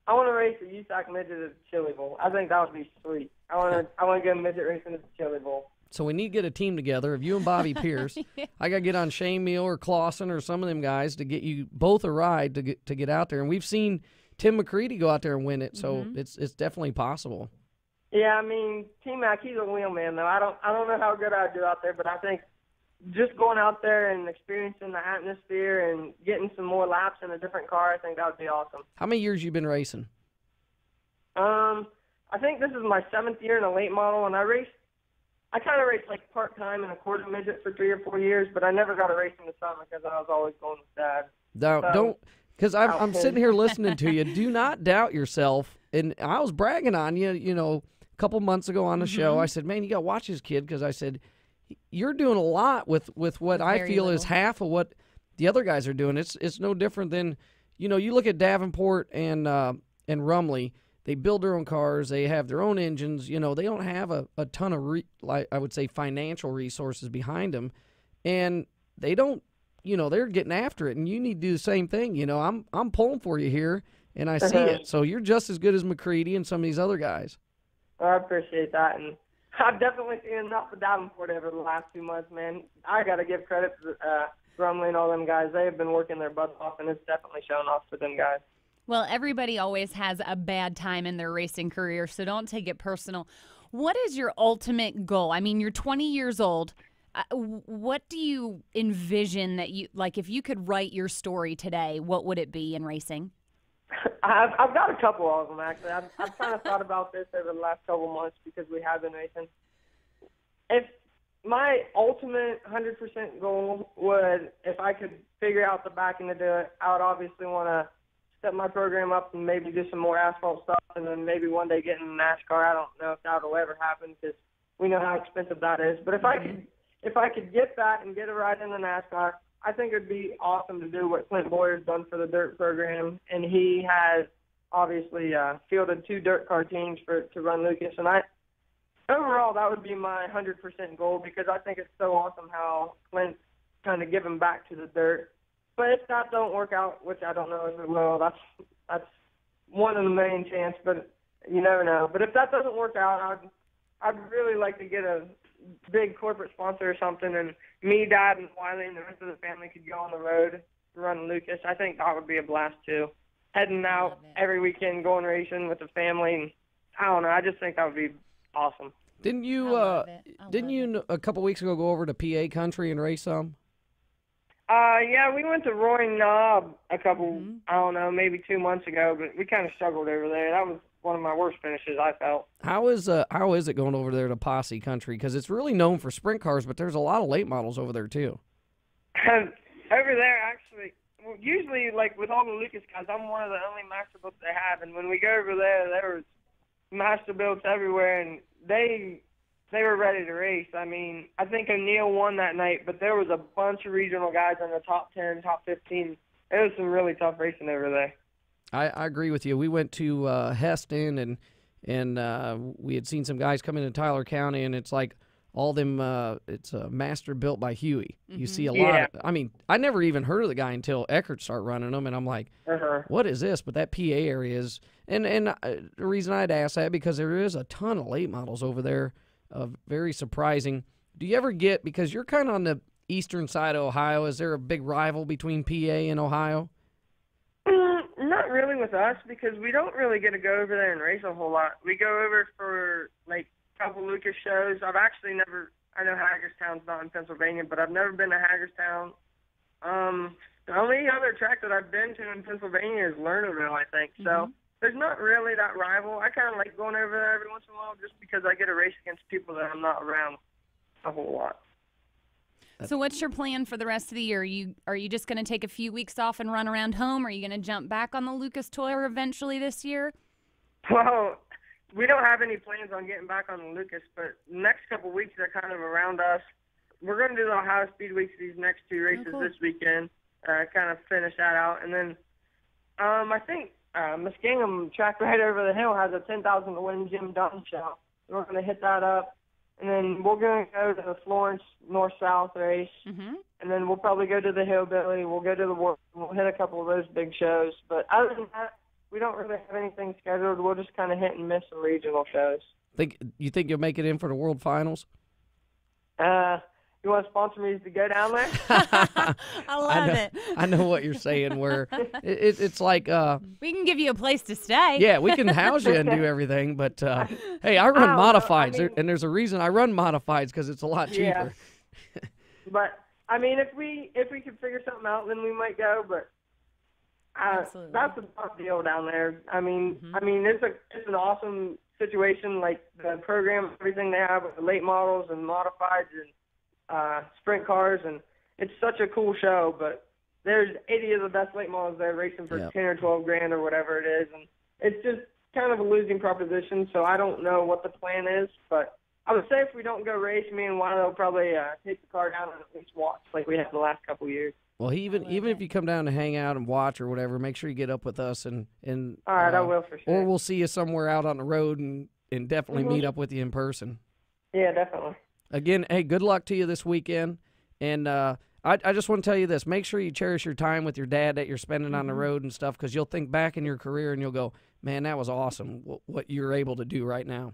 I want to race a USAC midget at the Chili Bowl. I think that would be sweet. I want to get a midget racing at the Chili Bowl. So we need to get a team together of you and Bobby Pierce. I got to get on Shane Meal or Clausen or some of them guys to get you both a ride to get out there. And we've seen Tim McCready go out there and win it, so it's definitely possible. Yeah, I mean, T-Mac, he's a wheelman, though. I don't know how good I'd do out there, but I think just going out there and experiencing the atmosphere and getting some more laps in a different car, I think that would be awesome. How many years you been racing? I think this is my 7th year in a late model, and I kind of raced like part-time in a quarter midget for 3 or 4 years, but I never got a race in the summer because I was always going with Dad. Don't, because I'm sitting here listening to you. Do not doubt yourself. And I was bragging on you, you know, a couple months ago on the show. I said, man, you got to watch this kid, because I said, you're doing a lot with what I feel is half of what the other guys are doing. It's no different than, you know, you look at Davenport and Rumley. They build their own cars. They have their own engines. You know, they don't have a ton of, I would say, financial resources behind them. And they don't, you know, they're getting after it. And you need to do the same thing. You know, I'm pulling for you here, and I see it. So you're just as good as McCready and some of these other guys. I appreciate that. And I've definitely seen enough of Davenport over the last 2 months, man. I got to give credit to Rumley and all them guys. They have been working their butts off, and it's definitely showing off for them guys. Well, everybody always has a bad time in their racing career, so don't take it personal. What is your ultimate goal? I mean, you're 20 years old. What do you envision that you, like, if you could write your story today, what would it be in racing? I've got a couple of them, actually. I've kind of thought about this over the last couple months because we have been racing. If my ultimate 100% goal would, if I could figure out the backing to do it, I would obviously want to step my program up and maybe do some more asphalt stuff, and then maybe one day get in NASCAR. I don't know if that will ever happen because we know how expensive that is. But if I could get that and get a ride in the NASCAR, I think it would be awesome to do what Clint Boyer's done for the dirt program, and he has obviously fielded 2 dirt car teams to run Lucas. And overall, that would be my 100% goal because I think it's so awesome how Clint's kind of giving back to the dirt. But if that don't work out, which I don't know if it will, that's one in a million chance, but you never know. But if that doesn't work out, I'd really like to get a big corporate sponsor or something, and me, Dad, and Wiley, and the rest of the family could go on the road to run Lucas. I think that would be a blast too. Heading out every weekend, going racing with the family, and I don't know. I just think that would be awesome. Didn't you a couple weeks ago go over to PA country and race some? Yeah, we went to Roy Knob a couple, I don't know, maybe 2 months ago, but we kind of struggled over there. That was one of my worst finishes, I felt. How is it going over there to Posse Country? Because it's really known for sprint cars, but there's a lot of late models over there too. Over there, actually, well, usually, like with all the Lucas guys, I'm one of the only master builds they have, and when we go over there was master builds everywhere, and they were ready to race. I mean, I think O'Neill won that night, but there was a bunch of regional guys in the top 10, top 15. It was some really tough racing over there. I agree with you. We went to Heston, and we had seen some guys come into Tyler County, and it's like all them. It's a master built by Huey. You see a lot. I mean, I never even heard of the guy until Eckert started running them, and I'm like, what is this? But that PA area is, and the reason I'd ask that because there is a ton of late models over there. Very surprising. Do you ever get, because you're kind of on the eastern side of Ohio, is there a big rival between PA and Ohio? Not really with us, because we don't really get to go over there and race a whole lot. We go over for, like, a couple Lucas shows. I've actually never, I know Hagerstown's not in Pennsylvania, but I've never been to Hagerstown. The only other track that I've been to in Pennsylvania is Lernerville, I think. So there's not really that rival. I kind of like going over there every once in a while just because I get to race against people that I'm not around a whole lot. So what's your plan for the rest of the year? Are you just going to take a few weeks off and run around home? Or are you going to jump back on the Lucas Tour eventually this year? Well, we don't have any plans on getting back on the Lucas, but the next couple of weeks are kind of around us. We're going to do the Ohio Speed Weeks these next two races this weekend, kind of finish that out. And then I think Muskingum track right over the hill has a 10,000 to win Jim Dunn show. We're going to hit that up. And then we're going to go to the Florence North-South race. And then we'll probably go to the Hillbilly. We'll go to the War. We'll hit a couple of those big shows. But other than that, we don't really have anything scheduled. We'll just kind of hit and miss some regional shows. You think you'll make it in for the World Finals? You want to sponsor me to go down there? I love it. I know what you're saying. Where it's like we can give you a place to stay. Yeah, we can house you and do everything. But hey, I run modifieds, and there's a reason I run modifieds because it's a lot cheaper. Yeah. But I mean, if we could figure something out, then we might go. But that's a tough deal down there. I mean, it's an awesome situation. Like the program, everything they have with the late models and modifieds and sprint cars, and it's such a cool show, but there's 80 of the best late models there racing for 10 or 12 grand or whatever it is, and it's just kind of a losing proposition, so I don't know what the plan is, but I would say if we don't go race, me and Wano will probably take the car down and at least watch like we have the last couple years. Well, even if you come down to hang out and watch or whatever, make sure you get up with us, and all right, I will for sure. Or we'll see you somewhere out on the road and definitely meet up with you in person. Yeah, definitely. Again, hey, good luck to you this weekend. And I just want to tell you this. Make sure you cherish your time with your dad that you're spending on the road and stuff, because you'll think back in your career and you'll go, man, that was awesome, what you're able to do right now.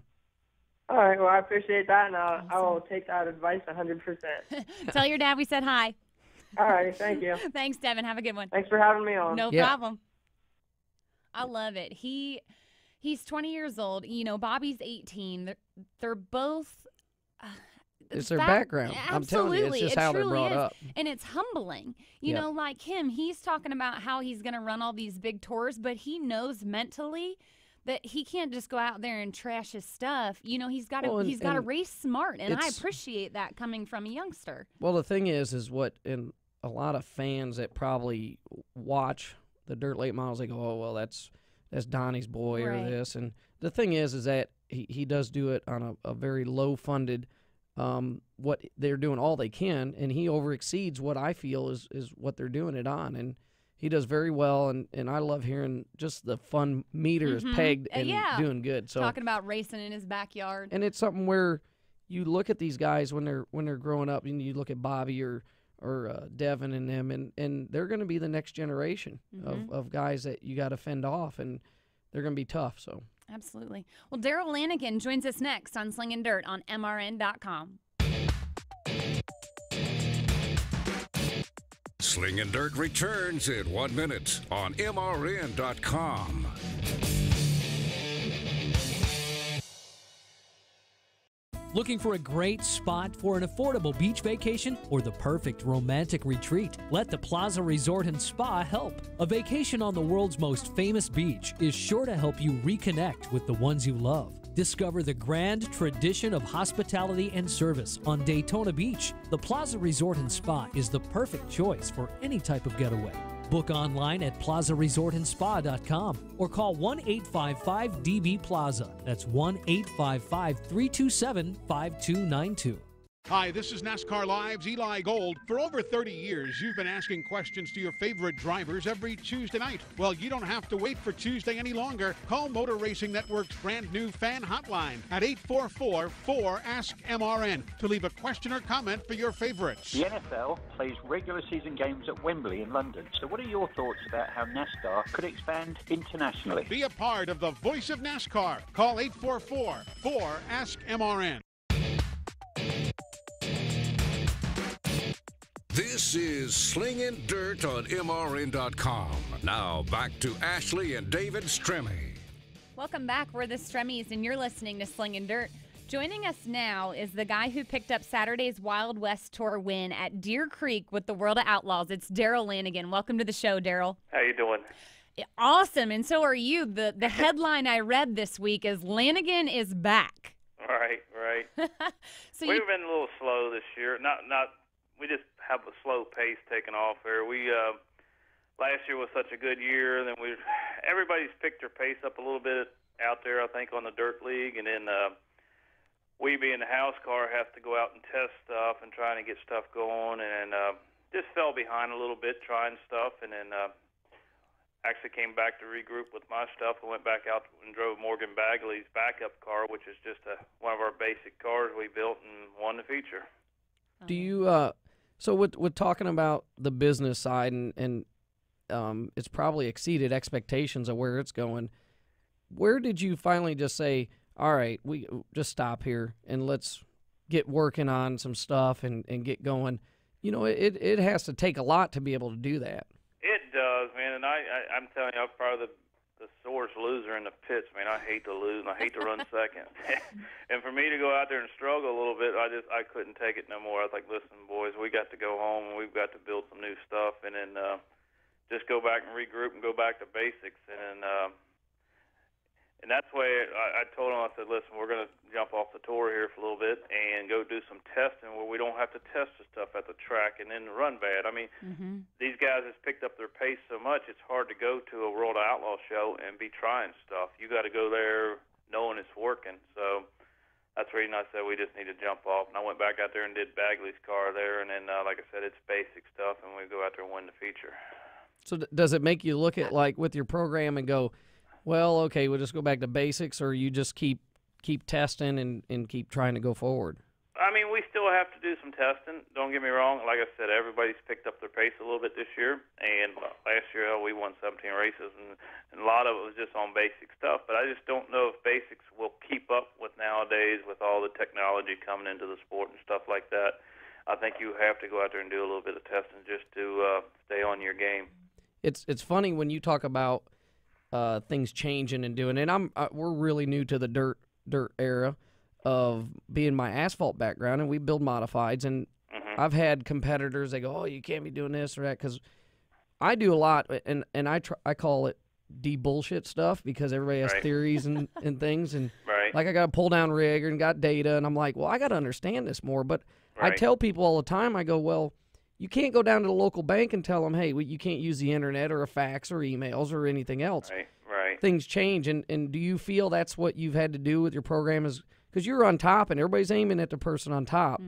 All right, well, I appreciate that, and I will take that advice 100%. Tell your dad we said hi. All right, thank you. Thanks, Devin. Have a good one. Thanks for having me on. No problem. I love it. He's 20 years old. You know, Bobby's 18. They're both... It's their background. Absolutely. I'm telling you, it's just how they're brought up. And it's humbling. You know, like him, he's talking about how he's going to run all these big tours, but he knows mentally that he can't just go out there and trash his stuff. You know, he's got to race smart, and I appreciate that coming from a youngster. Well, the thing is what in a lot of fans that probably watch the dirt late models, they go, oh, well, that's Donnie's boy or this. And the thing is that he does do it on a very low-funded what they're doing all they can, and he overexceeds what I feel is what they're doing it on, and he does very well, and I love hearing just the fun meter is pegged and doing good. So talking about racing in his backyard, and it's something where you look at these guys when they're growing up, and you look at Bobby or Devin and them, and they're going to be the next generation of guys that you got to fend off, and they're going to be tough. So. Absolutely. Well, Daryl Lanigan joins us next on Slingin' Dirt on MRN.com. Slingin' Dirt returns in 1 minute on MRN.com. Looking for a great spot for an affordable beach vacation or the perfect romantic retreat? Let the Plaza Resort and Spa help. A vacation on the world's most famous beach is sure to help you reconnect with the ones you love. Discover the grand tradition of hospitality and service on Daytona Beach. The Plaza Resort and Spa is the perfect choice for any type of getaway. Book online at plazaresortandspa.com or call 1-855-DB-PLAZA. That's 1-855-327-5292. Hi, this is NASCAR Live's Eli Gold. For over 30 years, you've been asking questions to your favorite drivers every Tuesday night. Well, you don't have to wait for Tuesday any longer. Call Motor Racing Network's brand new fan hotline at 844-4ASK-MRN to leave a question or comment for your favorites. The NFL plays regular season games at Wembley in London. So what are your thoughts about how NASCAR could expand internationally? Be a part of the voice of NASCAR. Call 844-4ASK-MRN. This is Slingin' Dirt on MRN.com. Now back to Ashley and David Stremme. Welcome back. We're the Stremmies, and you're listening to Slingin' Dirt. Joining us now is the guy who picked up Saturday's Wild West Tour win at Deer Creek with the World of Outlaws. It's Daryl Lanigan. Welcome to the show, Daryl. How you doing? Awesome, and so are you. The headline I read this week is Lanigan is back. Right. So we've been a little slow this year. We just have a slow pace taking off here. We last year was such a good year, and then everybody's picked their pace up a little bit out there, I think, on the Dirt League, and then we, being the house car, have to go out and test stuff and trying to get stuff going, and just fell behind a little bit trying stuff, and then actually came back to regroup with my stuff and went back out and drove Morgan Bagley's backup car, which is just one of our basic cars we built and won the feature. Do you so with talking about the business side and it's probably exceeded expectations of where it's going, where did you finally just say, all right, we just stop here and let's get working on some stuff and get going? You know, it has to take a lot to be able to do that. It does, man, and I'm telling you, I'm probably the sorest loser in the pits. Man, I hate to lose and I hate to run second. And for me to go out there and struggle a little bit, I couldn't take it no more. I was like, listen, boys, we got to go home and we've got to build some new stuff, and then just go back and regroup and go back to basics. And that's why I told them, I said, listen, we're going to jump off the tour here for a little bit and go do some testing where we don't have to test the stuff at the track and then run bad. I mean, these guys have picked up their pace so much, it's hard to go to a World Outlaw show and be trying stuff. You got to go there knowing it's working. So that's the reason I said we just need to jump off. And I went back out there and did Bagley's car there. And then, like I said, it's basic stuff, and we go out there and win the feature. So does it make you look at, like, with your program and go, well, okay, we'll just go back to basics, or you just keep testing and keep trying to go forward? I mean, we still have to do some testing. Don't get me wrong. Like I said, everybody's picked up their pace a little bit this year. And last year, we won 17 races, and a lot of it was just on basic stuff. But I just don't know if basics will keep up with nowadays with all the technology coming into the sport and stuff like that. I think you have to go out there and do a little bit of testing just to stay on your game. It's funny when you talk about things changing and doing. And we're really new to the dirt era of being my asphalt background, and we build modifieds. And I've had competitors, they go, oh, you can't be doing this or that, because I do a lot, and I call it de-bullshit stuff, because everybody has theories and things. And like, I got a pull-down rig and got data, and I'm like, well, I got to understand this more. But I tell people all the time, I go, well, you can't go down to the local bank and tell them, hey, you can't use the internet or a fax or emails or anything else. Things change, and do you feel that's what you've had to do with your program? Is because you're on top and everybody's aiming at the person on top.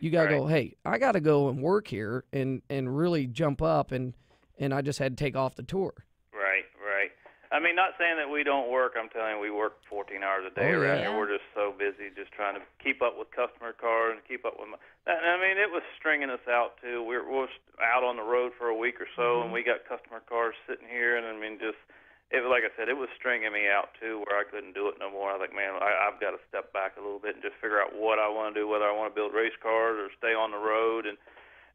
You got to go, hey, I got to go and work here and really jump up, and I just had to take off the tour. I mean, not saying that we don't work. I'm telling you, we work 14 hours a day around here. We're just so busy just trying to keep up with customer cars and keep up with I mean, it was stringing us out, too. We're out on the road for a week or so, and we got customer cars sitting here, and I mean, just like I said, it was stringing me out, too, where I couldn't do it no more. I was like, man, I've got to step back a little bit and just figure out what I want to do, whether I want to build race cars or stay on the road. And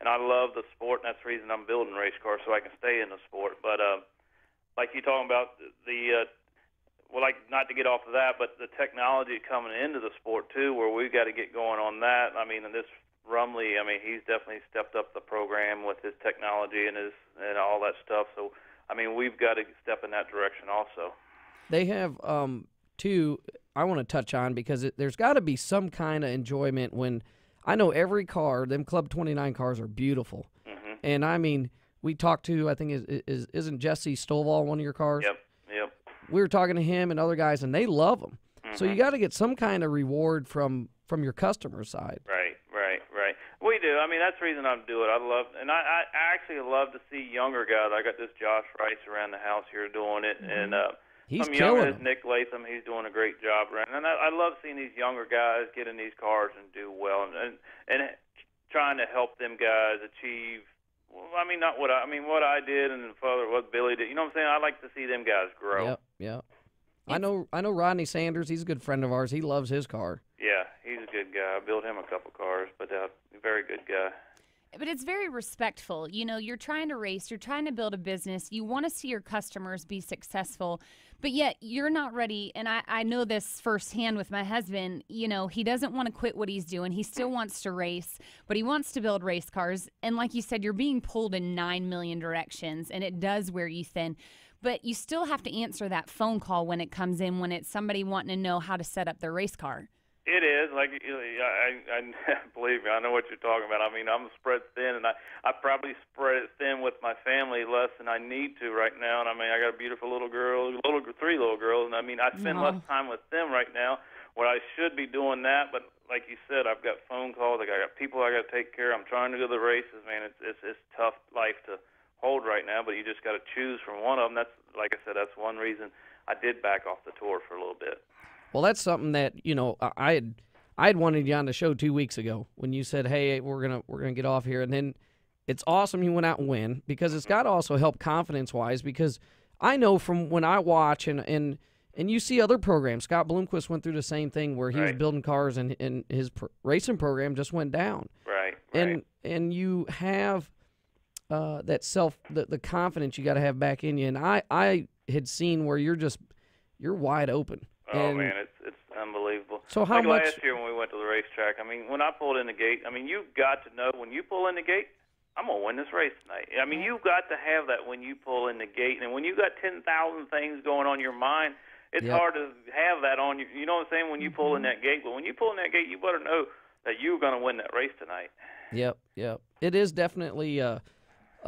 I love the sport, and that's the reason I'm building race cars, so I can stay in the sport. But like you talking about, like not to get off of that, but the technology coming into the sport too, where we've got to get going on that. I mean, and this Rumley, I mean, he's definitely stepped up the program with his technology and all that stuff. So, I mean, we've got to step in that direction also. They have two I want to touch on because there's got to be some kind of enjoyment when I know every car, them Club 29 cars are beautiful. Mm-hmm. And I mean, we talked to, I think, isn't Jesse Stovall one of your cars? Yep. We were talking to him and other guys, and they love them. Mm-hmm. So you got to get some kind of reward from your customer side. Right. We do. I mean, that's the reason I do it. I actually love to see younger guys. I got this Josh Rice around the house here doing it, and he's some killing younger, them. Nick Latham, he's doing a great job around. And I love seeing these younger guys get in these cars and do well, and trying to help them guys achieve. Well, I mean, not what I did, and what Billy did. You know what I'm saying? I like to see them guys grow. Yep. I know Rodney Sanders. He's a good friend of ours. He loves his car. Yeah, he's a good guy. I built him a couple cars, but very good guy. But it's very respectful. You know, you're trying to race, you're trying to build a business, you want to see your customers be successful, but yet you're not ready. And I know this firsthand with my husband. You know, he doesn't want to quit what he's doing. He still wants to race, but he wants to build race cars. And like you said, you're being pulled in 9 million directions, and it does wear you thin. But you still have to answer that phone call when it comes in, when it's somebody wanting to know how to set up their race car. It is. Like, I believe me, I know what you're talking about. I mean, I'm spread thin, and I probably spread it thin with my family less than I need to right now. And I mean, I got a beautiful little girl, 3 little girls, and I mean, I spend less time with them right now where I should be doing that. But like you said, I've got phone calls. I got people I got to take care of. I'm trying to go to the races, man. It's tough life to hold right now, but you just got to choose from one of them. That's, like I said, that's one reason I did back off the tour for a little bit. Well, that's something that, you know, I had wanted you on the show 2 weeks ago when you said, "Hey, we're gonna get off here," and then it's awesome you went out and win, because it's got to also help confidence-wise, because I know from when I watch and you see other programs. Scott Bloomquist went through the same thing where he was building cars and his racing program just went down. Right. And you have that the confidence you got to have back in you, and I had seen where you're wide open. Oh, man, it's unbelievable. So how like much? Last year when we went to the racetrack, I mean, when I pulled in the gate, I mean, you've got to know when you pull in the gate, I'm going to win this race tonight. I mean, you've got to have that when you pull in the gate. And when you got 10,000 things going on your mind, it's hard to have that on you. You know what I'm saying? When you pull in that gate. But when you pull in that gate, you better know that you're going to win that race tonight. Yep. It is definitely a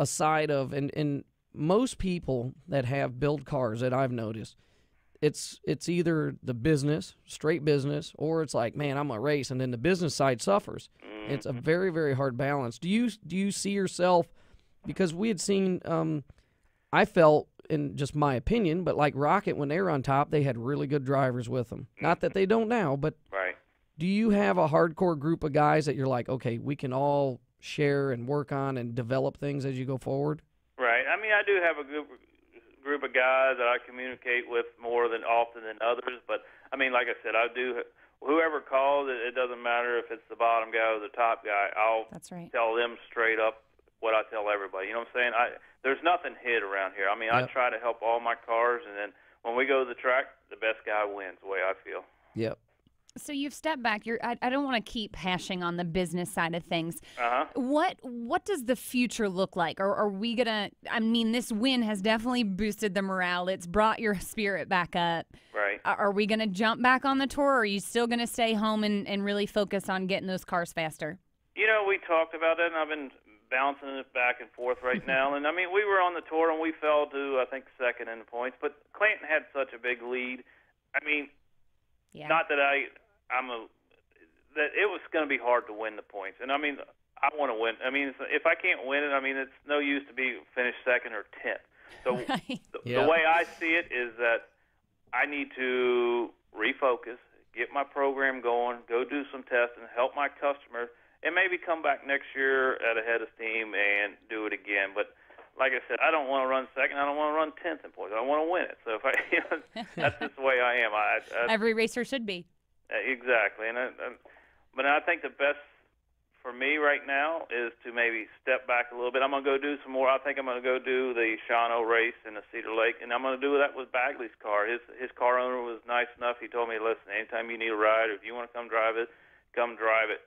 side of, and most people that have build cars that I've noticed, it's either the business, straight business, or it's like, man, I'm a race, and then the business side suffers. Mm-hmm. It's a very, very hard balance. Do you see yourself, because we had seen, I felt, in just my opinion, but like Rocket, when they were on top, they had really good drivers with them. Mm-hmm. Not that they don't now, but do you have a hardcore group of guys that you're like, okay, we can all share and work on and develop things as you go forward? Right. I mean, I do have a group of guys that I communicate with more than often than others, but I mean, like I said, I do. Whoever calls, it doesn't matter if it's the bottom guy or the top guy. I'll tell them straight up what I tell everybody. You know what I'm saying? There's nothing hid around here. I mean, I try to help all my cars, and then when we go to the track, the best guy wins, the way I feel. Yep. So you've stepped back. I don't want to keep hashing on the business side of things. What does the future look like? Or are we gonna? I mean, this win has definitely boosted the morale. It's brought your spirit back up. Right. Are we gonna jump back on the tour? Or are you still gonna stay home and really focus on getting those cars faster? You know, we talked about that, and I've been bouncing it back and forth right now. And I mean, we were on the tour and we fell to, I think, second in the points. But Clanton had such a big lead. I mean, not that that it was going to be hard to win the points. And I mean, I want to win. I mean, if I can't win it, I mean, it's no use to be finished second or 10th. So the way I see it is that I need to refocus, get my program going, go do some testing, help my customers, and maybe come back next year at a head of steam and do it again. But like I said, I don't want to run second. I don't want to run 10th in points. I want to win it. So if that's just the way I am. Every racer should be. Exactly, but I think the best for me right now is to maybe step back a little bit. I'm going to go do some more. I think I'm going to go do the Shawano race in the Cedar Lake, and I'm going to do that with Bagley's car. His car owner was nice enough. He told me, listen, anytime you need a ride, or if you want to come drive it, come drive it.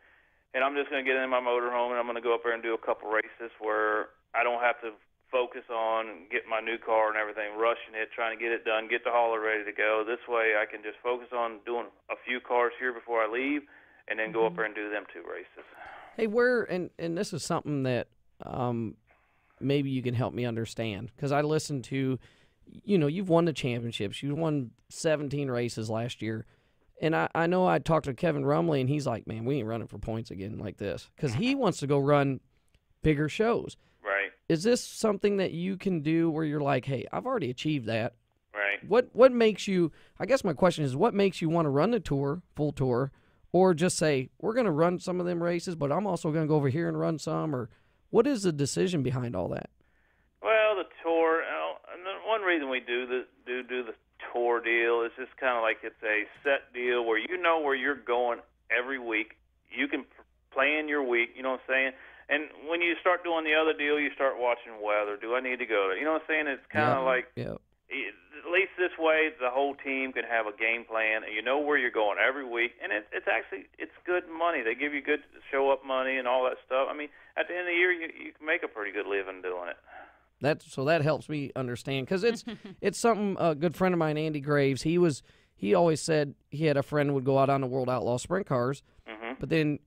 And I'm just going to get in my motorhome, and I'm going to go up there and do a couple races where I don't have to focus on getting my new car and everything, rushing it, trying to get it done, get the hauler ready to go. This way I can just focus on doing a few cars here before I leave, and then go up there and do them 2 races. Hey, and this is something that maybe you can help me understand, because I listened to, you've won the championships. You won 17 races last year. And I know I talked to Kevin Rumley, and he's like, man, we ain't running for points again like this, because he wants to go run bigger shows. Right. Is this something that you can do where you're like, hey, I've already achieved that? Right. What makes you, I guess my question is, what makes you want to run the tour, full tour, or just say, we're going to run some of them races, but I'm also going to go over here and run some? Or what is the decision behind all that? Well, the tour, and one reason we do the tour deal is just kind of like it's a set deal where you know where you're going every week. You can plan your week, you know what I'm saying? And when you start doing the other deal, you start watching weather. Do I need to go there? You know what I'm saying? It's kind of like, at least this way, the whole team can have a game plan, and you know where you're going every week. And it's good money. They give you good show-up money and all that stuff. I mean, at the end of the year, you can make a pretty good living doing it. So that helps me understand, because it's something a good friend of mine, Andy Graves, he always said he had a friend who would go out on the World Outlaw Sprint Cars, but then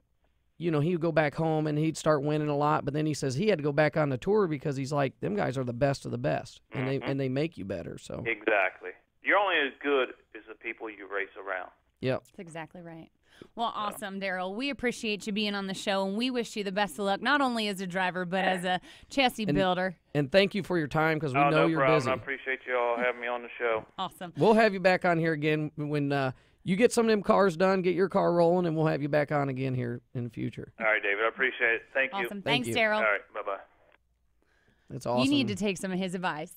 he would go back home and he'd start winning a lot, but then he says he had to go back on the tour because he's like, them guys are the best of the best, and they make you better. So exactly, you're only as good as the people you race around. Yep, that's exactly right. Well, awesome, Daryl. We appreciate you being on the show, and we wish you the best of luck, not only as a driver, but as a chassis builder. And thank you for your time, because we know you're busy. I appreciate you all having me on the show. Awesome. We'll have you back on here again when you get some of them cars done, get your car rolling, and we'll have you back on again here in the future. All right, David. I appreciate it. Thank you. Awesome. Thanks, Daryl. All right. Bye-bye. That's awesome. You need to take some of his advice.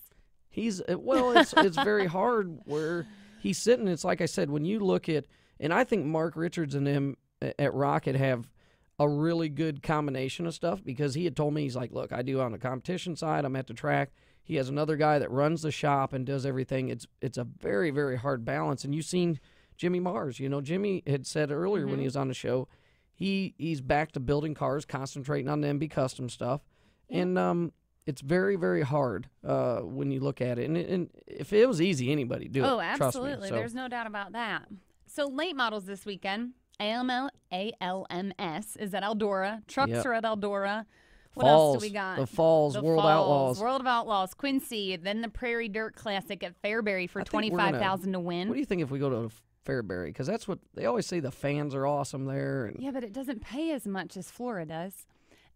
It's very hard where he's sitting. It's like I said, when you look at, and I think Mark Richards and them at Rocket have a really good combination of stuff, because he had told me, he's like, look, I do on the competition side, I'm at the track. He has another guy that runs the shop and does everything. It's a very, very hard balance. And you've seen Jimmy Mars. Jimmy had said earlier when he was on the show, he's back to building cars, concentrating on the MB Custom stuff. And it's very, very hard when you look at it. And if it was easy, anybody'd do it. Oh, absolutely. Trust me. So, there's no doubt about that. So late models this weekend. ALMS is at Eldora. Trucks are at Eldora. What else do we got? The Falls, World Outlaws. World of Outlaws, Quincy, then the Prairie Dirt Classic at Fairbury for $25,000 to win. What do you think if we go to Fairbury? Because that's what they always say, the fans are awesome there. And yeah, but it doesn't pay as much as Florida does.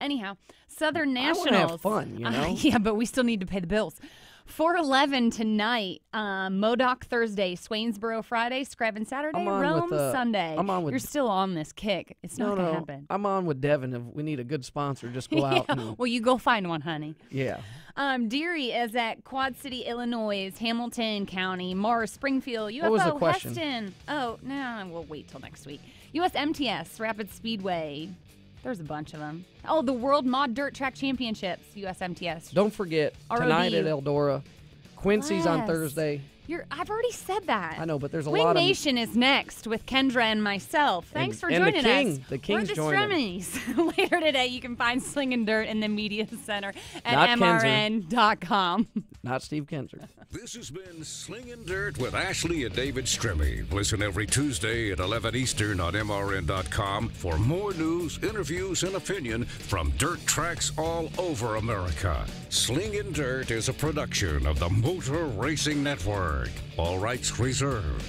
Anyhow, Southern Nationals. I want to have fun, yeah, but we still need to pay the bills. 4:11 tonight, Modoc Thursday, Swainsboro Friday, Screven Saturday, Rome Sunday. You're still on this kick. It's not going to happen. I'm on with Devin. If we need a good sponsor, just go out. Well, you go find one, honey. Yeah. Deary is at Quad City, Illinois, Hamilton County, Mars, Springfield, UFO, what was the question? Heston. Oh, no, we'll wait till next week. USMTS, Rapid Speedway. There's a bunch of them. Oh, the World Mod Dirt Track Championships, USMTS. Don't forget, tonight at Eldora. Quincy's on Thursday. I've already said that. I know, but there's a Wing lot of... Nation is next with Kendra and myself. Thanks for joining us. The King's joining us. Later today, you can find Slingin Dirt in the Media Center at mrn.com. Not Steve Kinzer. This has been Slingin Dirt with Ashley and David Strimme. Listen every Tuesday at 11 Eastern on mrn.com for more news, interviews, and opinion from dirt tracks all over America. Slingin Dirt is a production of the Motor Racing Network. All rights reserved.